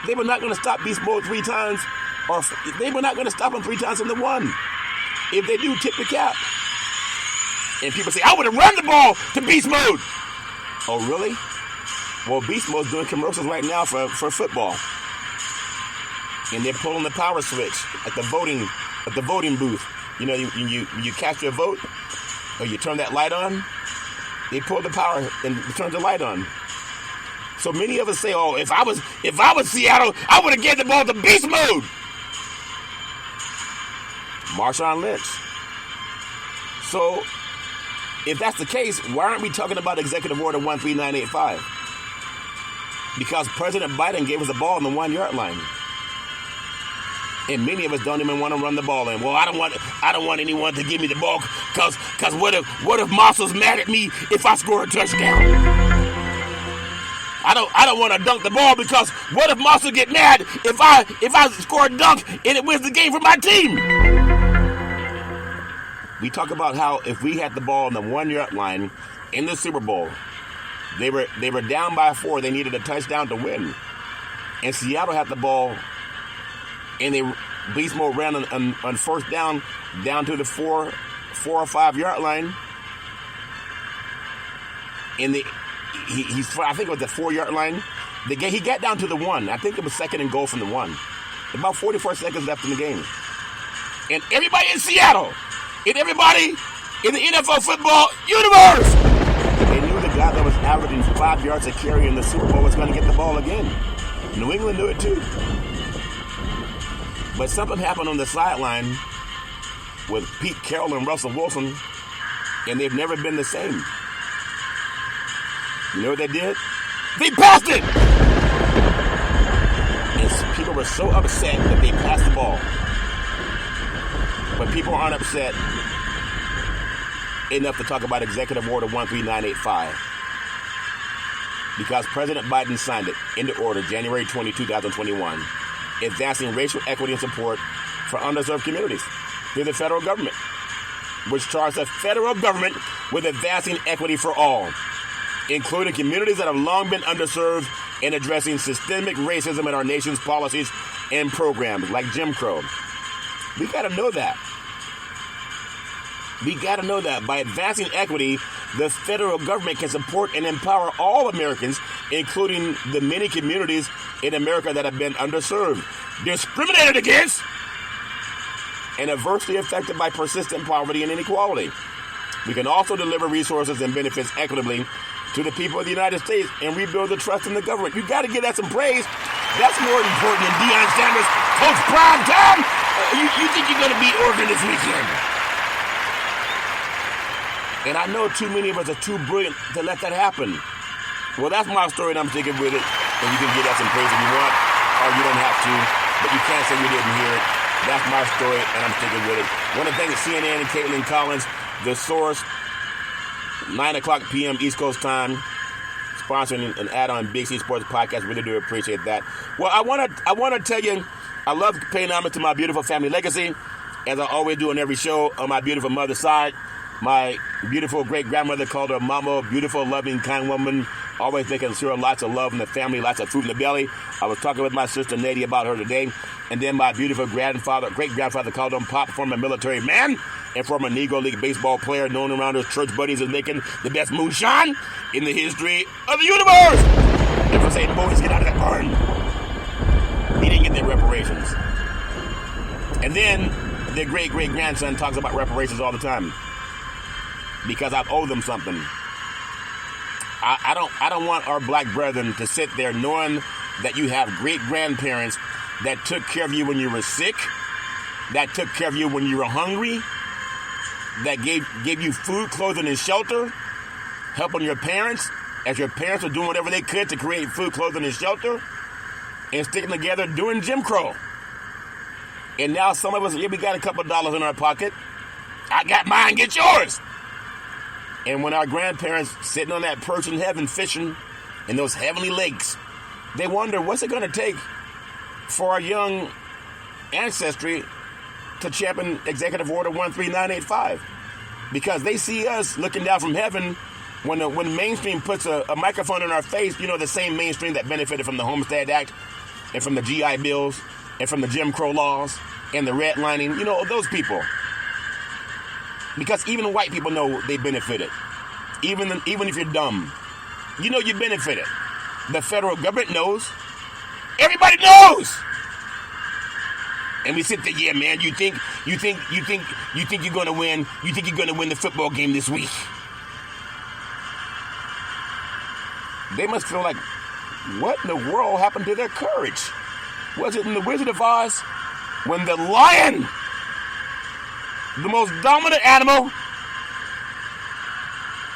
They were not going to stop beast mode 3 times, or they were not going to stop him 3 times from the 1. If they do, tip the cap. And people say, I would have run the ball to beast mode. Oh, really? Well, Beast Mode's doing commercials right now for football. And they're pulling the power switch at the voting booth. You know, you cast your vote, or you turn that light on, they pull the power and turn the light on. So many of us say, oh, if I was Seattle, I would have given the ball to Beast Mode. Marshawn Lynch. So if that's the case, why aren't we talking about Executive Order 13985? Because President Biden gave us the ball on the 1 yard line. And many of us don't even want to run the ball in. Well, I don't want anyone to give me the ball because what if Marshall's mad at me if I score a touchdown? I don't want to dunk the ball because what if Marshall get mad if I score a dunk and it wins the game for my team? We talk about how if we had the ball on the 1 yard line in the Super Bowl, they were down by 4. They needed a touchdown to win. And Seattle had the ball, and Beast Mode ran on first down to the 4 or 5 yard line. And I think it was the 4 yard line. He got down to the 1. I think it was second and goal from the 1. About 44 seconds left in the game. And everybody in Seattle, and everybody in the NFL football universe, they knew the guy that was averaging 5 yards a carry in the Super Bowl was going to get the ball again. New England knew it too. But something happened on the sideline with Pete Carroll and Russell Wilson, and they've never been the same. You know what they did? They passed it! And people were so upset that they passed the ball. But people aren't upset enough to talk about Executive Order 13985. Because President Biden signed it into order January 20, 2021, advancing racial equity and support for underserved communities through the federal government, which charged the federal government with advancing equity for all, including communities that have long been underserved, and addressing systemic racism in our nation's policies and programs like Jim Crow. We got to know that. We got to know that by advancing equity, the federal government can support and empower all Americans, including the many communities in America that have been underserved, discriminated against, and adversely affected by persistent poverty and inequality. We can also deliver resources and benefits equitably to the people of the United States and rebuild the trust in the government. You got to give that some praise. That's more important than Deion Sanders, Coach Prime Time. You think you're going to beat Oregon this weekend? And I know too many of us are too brilliant to let that happen. Well, that's my story, and I'm sticking with it. And you can give that some praise if you want, or you don't have to. But you can't say you didn't hear it. That's my story, and I'm sticking with it. I want to thank CNN and Caitlin Collins, The Source, 9 o'clock p.m. East Coast time, sponsoring an add-on Big C Sports podcast. Really do appreciate that. Well, I want to tell you, I love paying homage to my beautiful family legacy, as I always do on every show. On my beautiful mother's side, my beautiful great-grandmother called her mama, beautiful, loving, kind woman, always making sure lots of love in the family, lots of food in the belly. I was talking with my sister Nadia about her today. And then my beautiful great-grandfather called him Pop, former military man and former Negro League baseball player known around his church buddies as making the best moonshine in the history of the universe. And for saying, boys, get out of that barn. He didn't get their reparations. And then their great-great-grandson talks about reparations all the time. Because I owe them something. I don't want our black brethren to sit there knowing that you have great-grandparents that took care of you when you were sick, that took care of you when you were hungry, that gave you food, clothing, and shelter, helping your parents as your parents were doing whatever they could to create food, clothing, and shelter, and sticking together doing Jim Crow. And now some of us, we got a couple of dollars in our pocket. I got mine, get yours. And when our grandparents sitting on that perch in heaven fishing in those heavenly lakes, they wonder, what's it going to take for our young ancestry to champion Executive Order 13985? Because they see us looking down from heaven when mainstream puts a microphone in our face, you know, the same mainstream that benefited from the Homestead Act and from the GI Bills and from the Jim Crow laws and the redlining, you know, those people. Because even white people know they benefited. Even if you're dumb, you know you benefited. The federal government knows. Everybody knows. And we sit there, yeah, man, you think you're gonna win? You think you're gonna win the football game this week? They must feel like, what in the world happened to their courage? Was it in The Wizard of Oz when the lion, the most dominant animal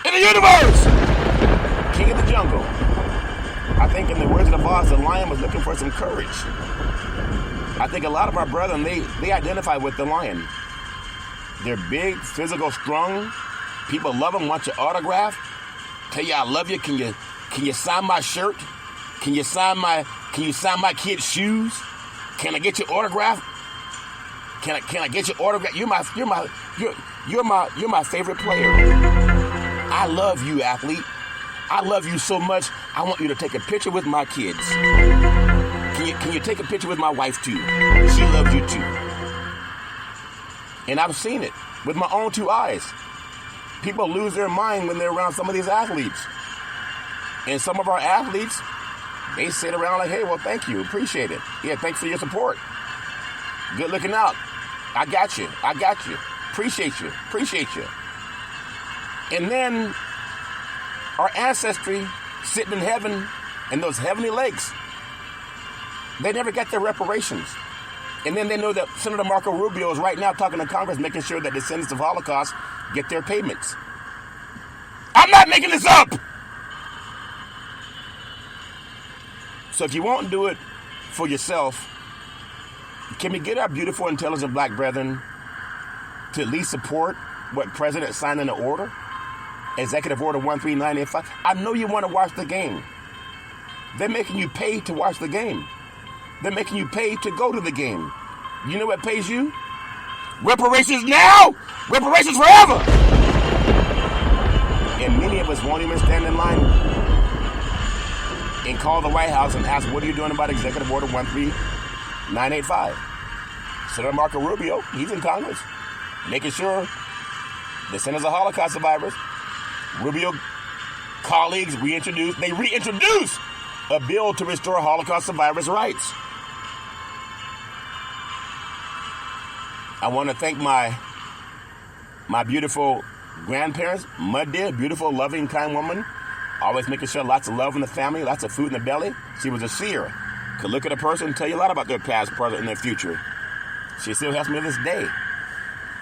in the universe, king of the jungle? I think in The Wizard of Oz, the lion was looking for some courage. I think a lot of our brethren, they identify with the lion. They're big, physical, strong. People love them, want your autograph, tell you I love you. Can you sign my shirt? Can you sign my kid's shoes? Can I get your autograph? Can I get your autograph? You're my favorite player. I love you, athlete. I love you so much. I want you to take a picture with my kids. Can you take a picture with my wife too? She loves you too. And I've seen it with my own two eyes. People lose their mind when they're around some of these athletes. And some of our athletes, they sit around like, hey, well, thank you. Appreciate it. Yeah, thanks for your support. Good looking out. I got you. Appreciate you. And then our ancestry sitting in heaven in those heavenly lakes, they never got their reparations. And then they know that Senator Marco Rubio is right now talking to Congress, making sure that descendants of Holocaust get their payments. I'm not making this up. So if you won't do it for yourself, can we get our beautiful, intelligent black brethren to at least support what President signed in the order? Executive Order 13985. I know you want to watch the game. They're making you pay to watch the game. They're making you pay to go to the game. You know what pays you? Reparations now! Reparations forever! And many of us won't even stand in line and call the White House and ask, what are you doing about Executive Order 13985? Senator Marco Rubio, he's in Congress, making sure descendants of Holocaust survivors, Rubio colleagues reintroduce a bill to restore Holocaust survivors' rights. I want to thank my beautiful grandparents, Mud dear, beautiful, loving, kind woman, always making sure lots of love in the family, lots of food in the belly. She was a seer. Could look at a person and tell you a lot about their past, present, and their future. She still helps me to this day.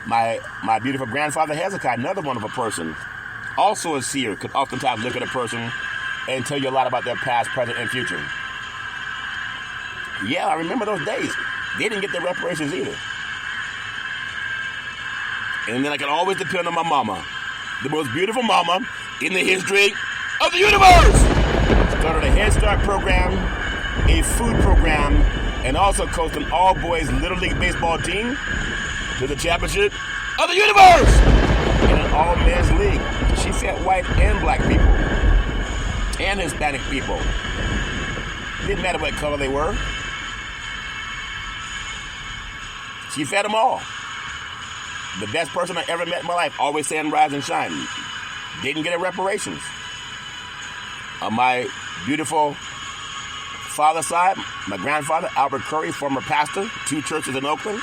My beautiful grandfather Hezekiah, another wonderful person, also a seer, could oftentimes look at a person and tell you a lot about their past, present, and future. Yeah, I remember those days. They didn't get their reparations either. And then I can always depend on my mama, the most beautiful mama in the history of the universe. Started a Head Start program, a food program, and also coached an all-boys Little League baseball team to the championship of the universe in an all-men's league. She fed white and black people and Hispanic people. Didn't matter what color they were. She fed them all. The best person I ever met in my life, always saying rise and shine. Didn't get a reparations. On my beautiful father's side, my grandfather, Albert Curry, former pastor, 2 churches in Oakland.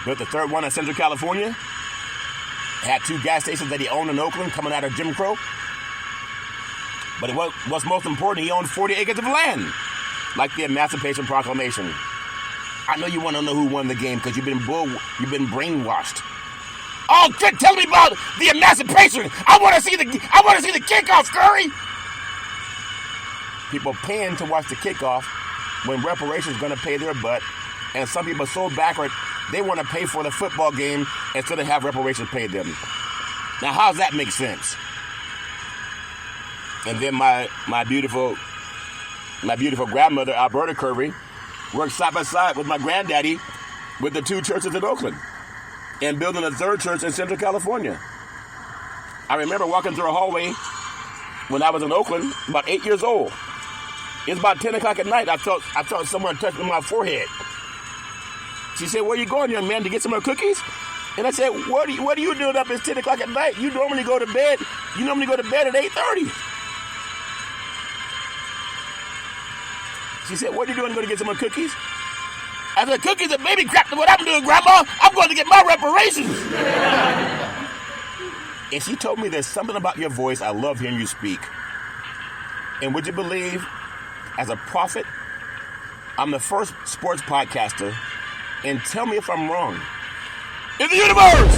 Built the 3rd one in Central California. Had 2 gas stations that he owned in Oakland coming out of Jim Crow. But what's most important, he owned 40 acres of land, like the Emancipation Proclamation. I know you want to know who won the game because you've been brainwashed. Oh, tell me about the emancipation. I want to see the kickoff, Curry. People paying to watch the kickoff when reparations is going to pay their butt, and some people are so backward they want to pay for the football game instead of have reparations paid them. Now, how does that make sense? And then my beautiful grandmother, Alberta Curry, worked side by side with my granddaddy with the 2 churches in Oakland and building a 3rd church in Central California. I remember walking through a hallway when I was in Oakland, about 8 years old. It was about 10 o'clock at night. I felt someone touching my forehead. She said, "Where you going, young man, to get some more cookies?" And I said, What are you doing up at 10 o'clock at night? You normally go to bed at 8:30. She said, "What are you doing? Going to get some more cookies?" I said, "Cookies and baby crap. What I'm doing, Grandma? I'm going to get my reparations." And she told me, "There's something about your voice. I love hearing you speak." And would you believe, as a prophet, I'm the first sports podcaster, and tell me if I'm wrong, in the universe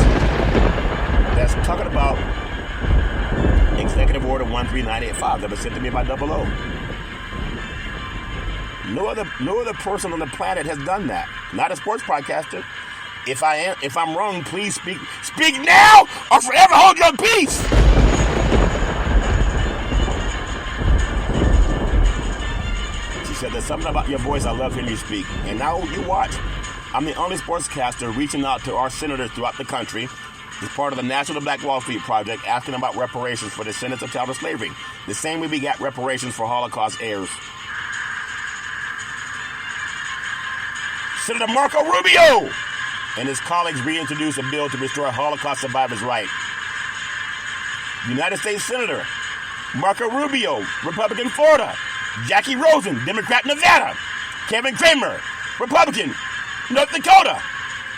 that's talking about Executive Order 13985 that was sent to me by 00. No other person on the planet has done that. Not a sports podcaster. If I'm wrong, please speak now or forever hold your peace. She said, "There's something about your voice. I love hearing you speak." And now you watch. I'm the only sportscaster reaching out to our senators throughout the country as part of the National Black Wall Street Project, asking about reparations for descendants of child slavery. The same way we got reparations for Holocaust heirs. Senator Marco Rubio and his colleagues reintroduced a bill to restore Holocaust survivors' rights. United States Senator Marco Rubio, Republican, Florida. Jackie Rosen, Democrat, Nevada. Kevin Kramer, Republican, North Dakota.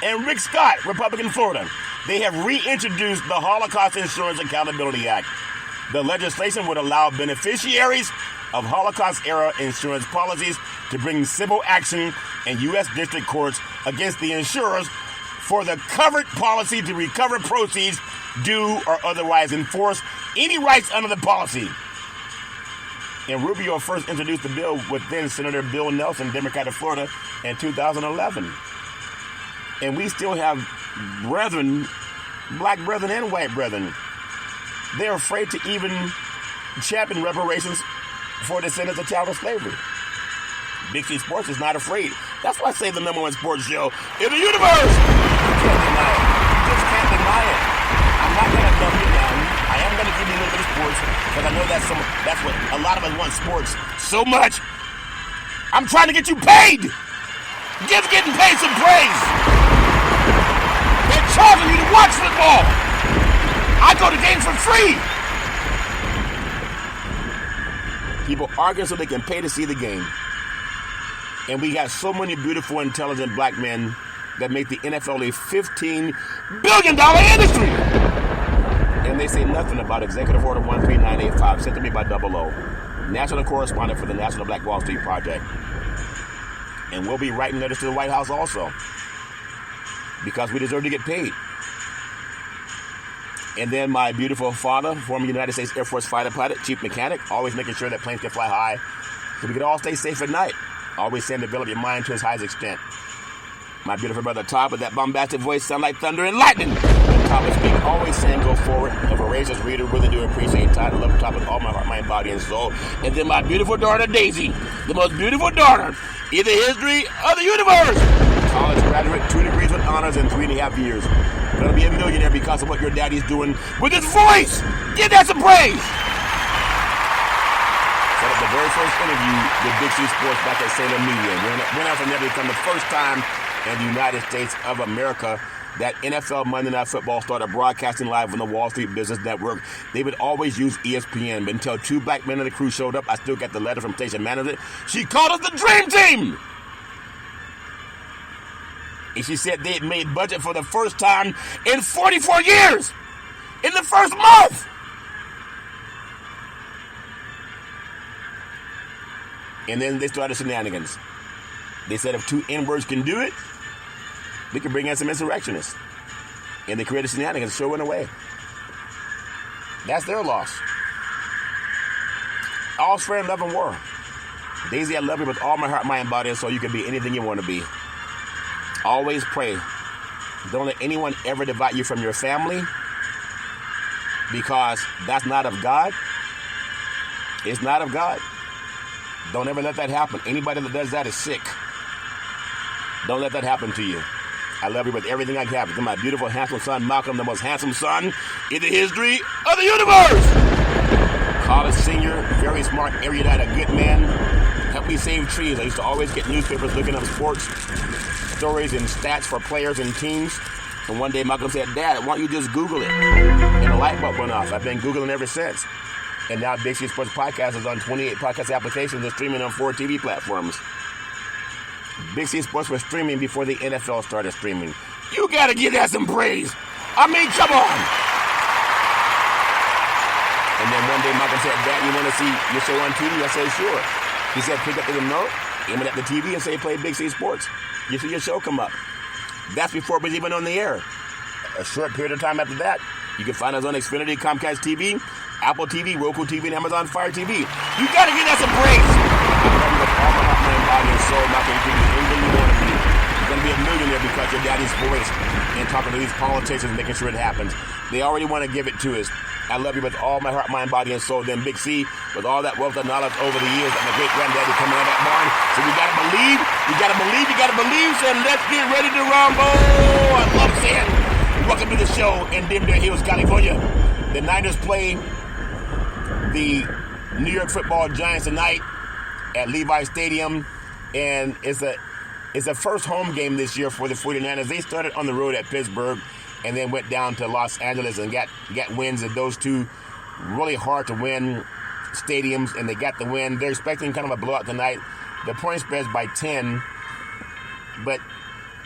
And Rick Scott, Republican, Florida. They have reintroduced the Holocaust Insurance Accountability Act. The legislation would allow beneficiaries of Holocaust-era insurance policies to bring civil action in U.S. district courts against the insurers for the covered policy to recover proceeds due or otherwise enforce any rights under the policy. And Rubio first introduced the bill with then Senator Bill Nelson, Democrat of Florida, in 2011. And we still have brethren, black brethren and white brethren. They're afraid to even champion reparations for descendants of child slavery. Big C Sports is not afraid. That's why I say the #1 sports show in the universe. You can't deny it. You just can't deny it. I'm not going to dumb you down. I am going to give you a little bit of sports because I know that's what a lot of us want, sports so much. I'm trying to get you paid. Give getting paid some praise. They're charging you to watch football. I go to games for free. People argue so they can pay to see the game. And we got so many beautiful, intelligent black men that make the NFL a $15 billion industry. And they say nothing about Executive Order 13985 sent to me by 00, national correspondent for the National Black Wall Street Project. And we'll be writing letters to the White House also, because we deserve to get paid. And then my beautiful father, former United States Air Force fighter pilot, chief mechanic, always making sure that planes can fly high so we can all stay safe at night. Always saying develop your mind to its highest extent. My beautiful brother Todd with that bombastic voice sound like thunder and lightning. When Todd was speaking, always saying go forward. A voracious reader, really do appreciate Todd. I love Todd with all my heart, mind, body, and soul. And then my beautiful daughter Daisy, the most beautiful daughter in the history of the universe. College graduate, 2 degrees with honors in 3.5 years. Gonna be a millionaire because of what your daddy's doing with his voice. Give that some praise. Set up the very first interview with Big C Sports back at Salem Media. When else will never become the first time in the United States of America that NFL Monday Night Football started broadcasting live on the Wall Street Business Network. They would always use ESPN, but until 2 black men in the crew showed up, I still got the letter from station manager. She called us the Dream Team. And she said they had made budget for the first time in 44 years. In the first month. And then they started shenanigans. They said if 2 N-words can do it, we can bring in some insurrectionists. And they created shenanigans. The show went away. That's their loss. All's fair in love and war. Daisy, I love you with all my heart, mind, and body, so you can be anything you want to be. Always pray. Don't let anyone ever divide you from your family, because that's not of God. It's not of God. Don't ever let that happen. Anybody that does that is sick. Don't let that happen to you. I love you with everything I have. To my beautiful, handsome son, Malcolm, the most handsome son in the history of the universe. College senior, very smart, erudite, a good man. Helped me save trees. I used to always get newspapers looking up sports stories and stats for players and teams. And one day Malcolm said, Dad, why don't you just Google it? And a light bulb went off. I've been Googling ever since. And now Big C Sports Podcast is on 28 podcast applications and streaming on 4 TV platforms. Big C Sports was streaming before the NFL started streaming. You gotta give that some praise. I mean, come on. And then one day Malcolm said, Dad, you want to see your show on TV? I said, sure. He said, pick up the remote, aim it at the TV, and say, play Big C Sports. You see your show come up. That's before it was even on the air. A short period of time after that, you can find us on Xfinity, Comcast TV, Apple TV, Roku TV, and Amazon Fire TV. You gotta give that some praise. I love you with all my heart, mind, body, and soul. Malcolm, you can be anything you want to be. You're gonna be a millionaire because your daddy's voice and talking to these politicians and making sure it happens. They already want to give it to us. I love you with all my heart, mind, body, and soul. Then Big C, with all that wealth and knowledge over the years, and my great-granddaddy coming out of that barn. So we gotta believe, you gotta believe, you gotta believe. So let's get ready to rumble. I love saying, welcome to the show in Denver Hills, California. The Niners play the New York Football Giants tonight at Levi Stadium, and it's a first home game this year for the 49ers. They started on the road at Pittsburgh and then went down to Los Angeles and got wins at those 2 really hard to win stadiums, and they got the win. They're expecting kind of a blowout tonight. The point spread's by 10, but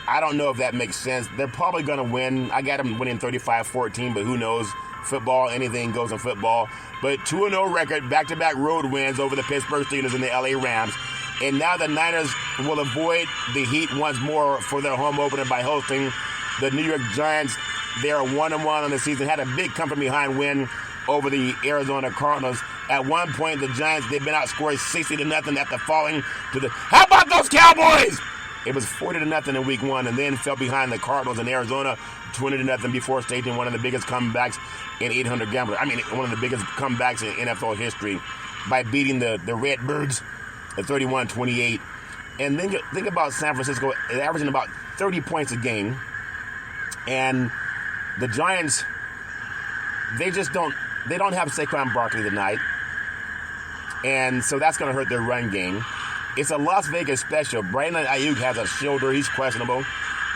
I don't know if that makes sense. They're probably going to win. I got them winning 35-14, but who knows? Football, anything goes in football. But 2-0 record, back-to-back road wins over the Pittsburgh Steelers and the LA Rams. And now the Niners will avoid the heat once more for their home opener by hosting the New York Giants. They are 1-1 on the season. Had a big come-from-behind win over the Arizona Cardinals. At one point, the Giants, they've been outscored 60-0 after falling to the... How about those Cowboys? It was 40-0 in week 1 and then fell behind the Cardinals in Arizona 20-0 before staging one of the biggest comebacks in 800 gamblers. I mean, one of the biggest comebacks in NFL history by beating the Redbirds at 31-28. And then think about San Francisco averaging about 30 points a game. And the Giants, they don't have Saquon Barkley tonight. And so that's going to hurt their run game. It's a Las Vegas special. Brandon Ayuk has a shoulder. He's questionable.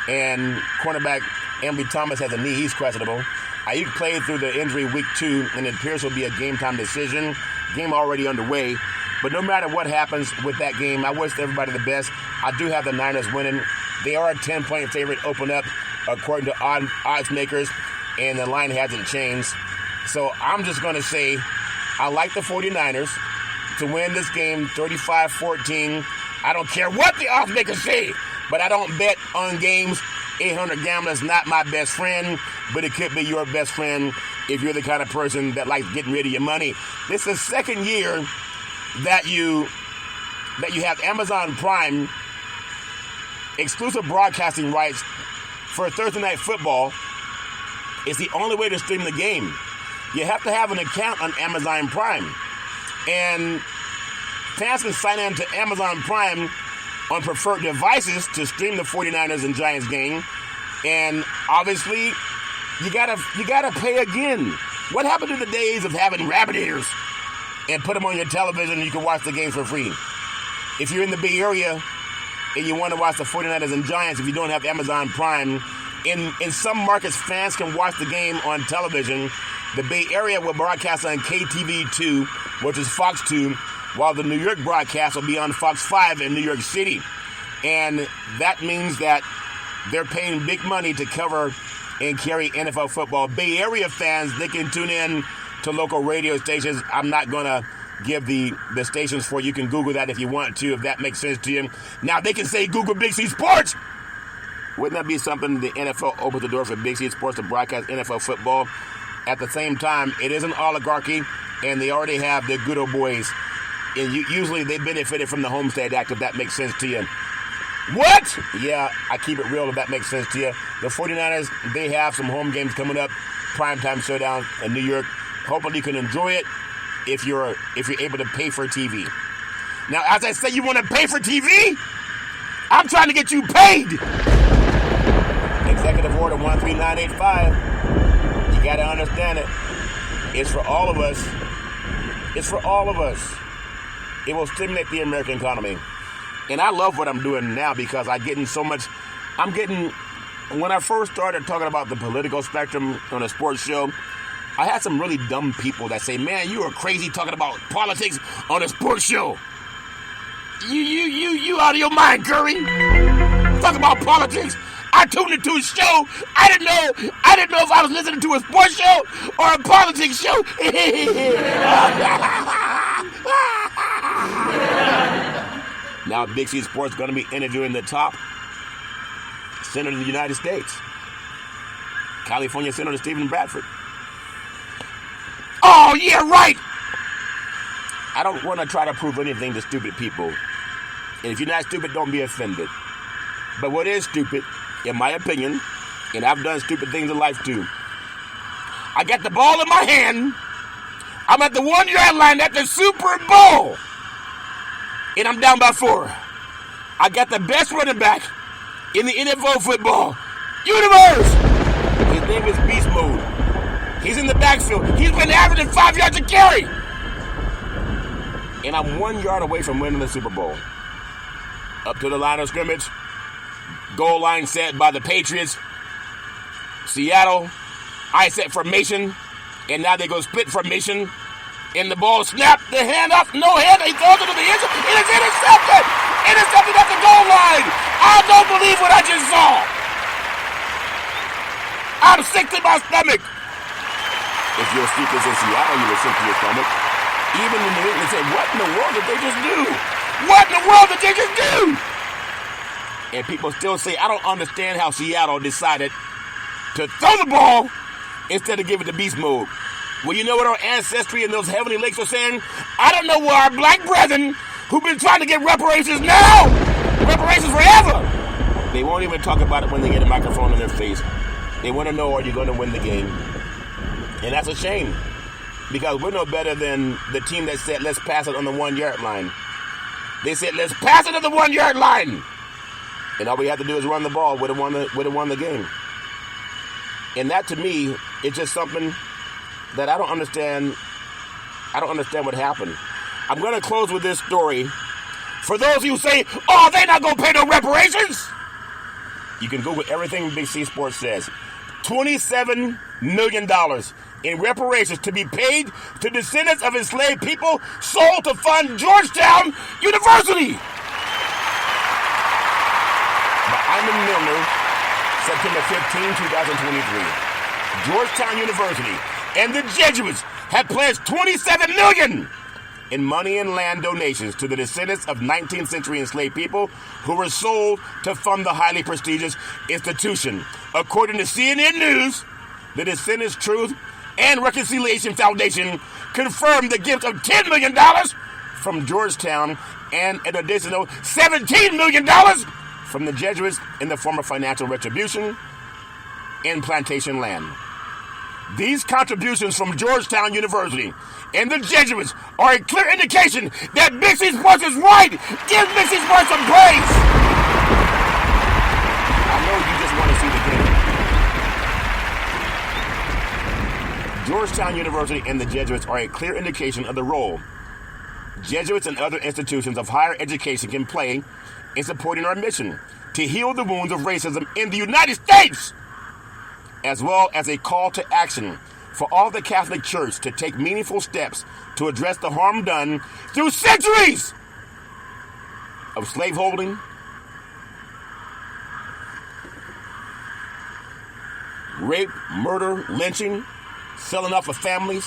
And cornerback Ambry Thomas has a knee. He's questionable. Ayuk played through the injury week 2, and it appears will be a game-time decision. Game already underway. But no matter what happens with that game, I wish everybody the best. I do have the Niners winning. They are a 10-point favorite open up, according to odds makers, and the line hasn't changed. So I'm just going to say I like the 49ers to win this game 35-14. I don't care what the odds makers say, but I don't bet on games. 800 Gambler is not my best friend, but it could be your best friend. if you're the kind of person that likes getting rid of your money. This is the second year that you have Amazon Prime exclusive broadcasting rights for Thursday Night Football. It's the only way to stream the game. You have to have an account on Amazon Prime. And fans can sign in to Amazon Prime on preferred devices to stream the 49ers and Giants game. And obviously, you gotta pay again. What happened to the days of having rabbit ears and put them on your television and you can watch the games for free? If you're in the Bay Area and you want to watch the 49ers and Giants, if you don't have Amazon Prime, in some markets, fans can watch the game on television. The Bay Area will broadcast on KTV2, which is Fox 2, while the New York broadcast will be on Fox 5 in New York City. And that means that they're paying big money to cover and carry NFL football. Bay Area fans, they can tune in to local radio stations. I'm not going to give the stations for you. You can Google that if you want to, if that makes sense to you. Now, they can say Google Big C Sports. Wouldn't that be something? The NFL opens the door for Big C Sports to broadcast NFL football. At the same time, it is an oligarchy, and they already have the good old boys. And usually they benefited from the Homestead Act, if that makes sense to you. What? Yeah, I keep it real if that makes sense to you. The 49ers, they have some home games coming up, primetime showdown in New York. Hopefully you can enjoy it if you're able to pay for TV. Now, as I say, you want to pay for TV? I'm trying to get you paid. Executive Order 13985. You got to understand it. It's for all of us. It's for all of us. It will stimulate the American economy. And I love what I'm doing now because when I first started talking about the political spectrum on a sports show, I had some really dumb people that say, man, you are crazy talking about politics on a sports show. You out of your mind, Curry. Talk about politics. I tuned into a show. I didn't know if I was listening to a sports show or a politics show. Now, Big C Sports is going to be interviewing the top senator of the United States, California Senator Stephen Bradford. Oh, yeah, right. I don't want to try to prove anything to stupid people. And if you're not stupid, don't be offended. But what is stupid, in my opinion, and I've done stupid things in life too, I got the ball in my hand. I'm at the 1-yard line at the Super Bowl. And I'm down by 4. I got the best running back in the NFL football universe. His name is Beast Mode. He's in the backfield. He's been averaging 5 yards a carry. And I'm 1 yard away from winning the Super Bowl. Up to the line of scrimmage. Goal line set by the Patriots. Seattle. I set formation. And now they go split formation. And the ball snapped, the hand up, no hand, he throws it to the end zone. It is intercepted! Intercepted at the goal line! I don't believe what I just saw! I'm sick to my stomach! If your seat is in Seattle, you will sick to your stomach. Even in New England, say, what in the world did they just do? What in the world did they just do? And people still say, I don't understand how Seattle decided to throw the ball instead of give it to beast mode. Well, you know what our ancestry in those heavenly lakes are saying? I don't know where our black brethren who've been trying to get reparations now, reparations forever. They won't even talk about it when they get a microphone in their face. They want to know, are you going to win the game? And that's a shame because we're no better than the team that said, let's pass it on the 1-yard line. They said, let's pass it on the 1-yard line. And all we have to do is run the ball. Would have won the game. And that, to me, is just something that I don't understand. I don't understand what happened. I'm going to close with this story. For those of you who say, oh, they're not going to pay no reparations. You can Google everything Big C Sports says. $27 million in reparations to be paid to descendants of enslaved people sold to fund Georgetown University. By Iman Milner, September 15, 2023. Georgetown University and the Jesuits had pledged $27 million in money and land donations to the descendants of 19th century enslaved people who were sold to fund the highly prestigious institution. According to CNN News, the Descendants Truth and Reconciliation Foundation confirmed the gift of $10 million from Georgetown and an additional $17 million from the Jesuits in the form of financial retribution in plantation land. These contributions from Georgetown University and the Jesuits are a clear indication that Big C Sports is right. Give Big C Sports some praise. I know you just want to see the game. Georgetown University and the Jesuits are a clear indication of the role Jesuits and other institutions of higher education can play in supporting our mission to heal the wounds of racism in the United States, as well as a call to action for all the Catholic Church to take meaningful steps to address the harm done through centuries of slaveholding, rape, murder, lynching, selling off of families.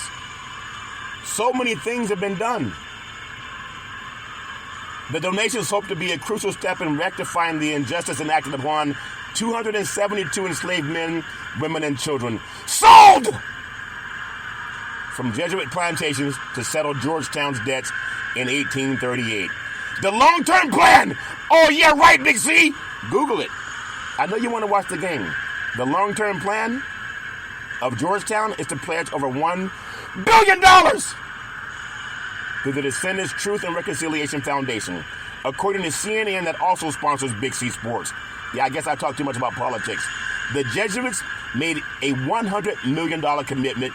So many things have been done. The donations hope to be a crucial step in rectifying the injustice enacted upon 272 enslaved men, women, and children sold from Jesuit plantations to settle Georgetown's debts in 1838. The long-term plan. Oh, yeah, right, Big C. Google it. I know you want to watch the game. The long-term plan of Georgetown is to pledge over $1 billion through the Descendants Truth and Reconciliation Foundation, according to CNN, that also sponsors Big C Sports. Yeah, I guess I talked too much about politics. The Jesuits made a $100 million commitment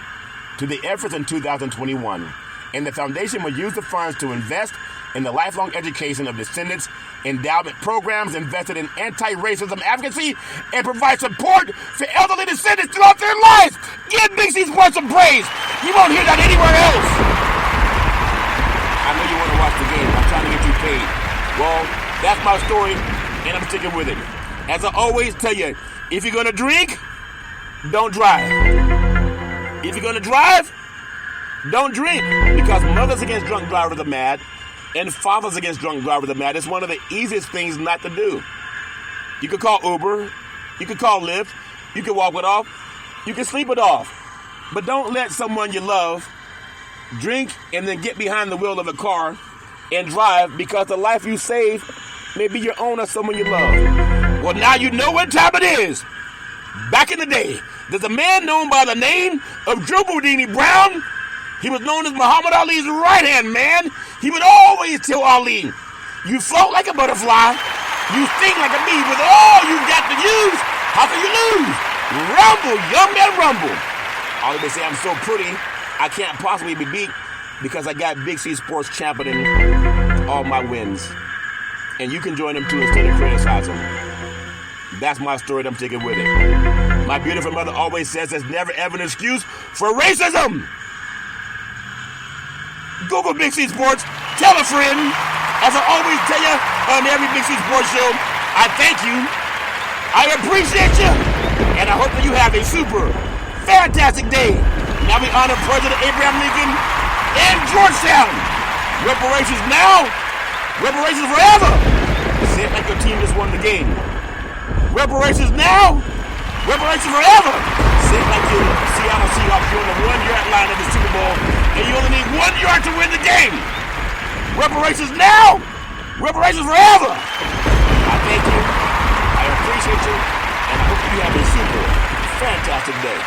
to the efforts in 2021, and the foundation will use the funds to invest in the lifelong education of descendants, endowment programs invested in anti-racism advocacy, and provide support for elderly descendants throughout their lives. Give Big C Sports some praise. You won't hear that anywhere else. I know you want to watch the game. I'm trying to get you paid. Well, that's my story, and I'm sticking with it. As I always tell you, if you're going to drink, don't drive. If you're going to drive, don't drink. Because mothers against drunk drivers are mad, and fathers against drunk drivers are mad. It's one of the easiest things not to do. You could call Uber. You could call Lyft. You could walk it off. You can sleep it off. But don't let someone you love drink and then get behind the wheel of a car and drive, because the life you save may be your own or someone you love. Well, now you know what time it is. Back in the day, there's a man known by the name of Drew Boudini Brown. He was known as Muhammad Ali's right-hand man. He would always tell Ali, you float like a butterfly, you sting like a bee. With all you got to use, how can you lose? Rumble, young man, rumble. Ali would say, I'm so pretty, I can't possibly be beat, because I got Big C Sports championing all my wins. And you can join them too instead of criticizing. That's my story, and I'm sticking with it. My beautiful mother always says there's never ever an excuse for racism. Google Big C Sports, tell a friend. As I always tell you on every Big C Sports show, I thank you, I appreciate you, and I hope that you have a super, fantastic day. Now we honor President Abraham Lincoln and Georgetown. Reparations now, reparations forever. Say it like your team just won the game. Reparations now, reparations forever. Say it like your Seattle Seahawks. You're on the 1-yard line of the Super Bowl, and you only need 1 yard to win the game. Reparations now, reparations forever. I thank you, I appreciate you, and I hope you have a super, fantastic day.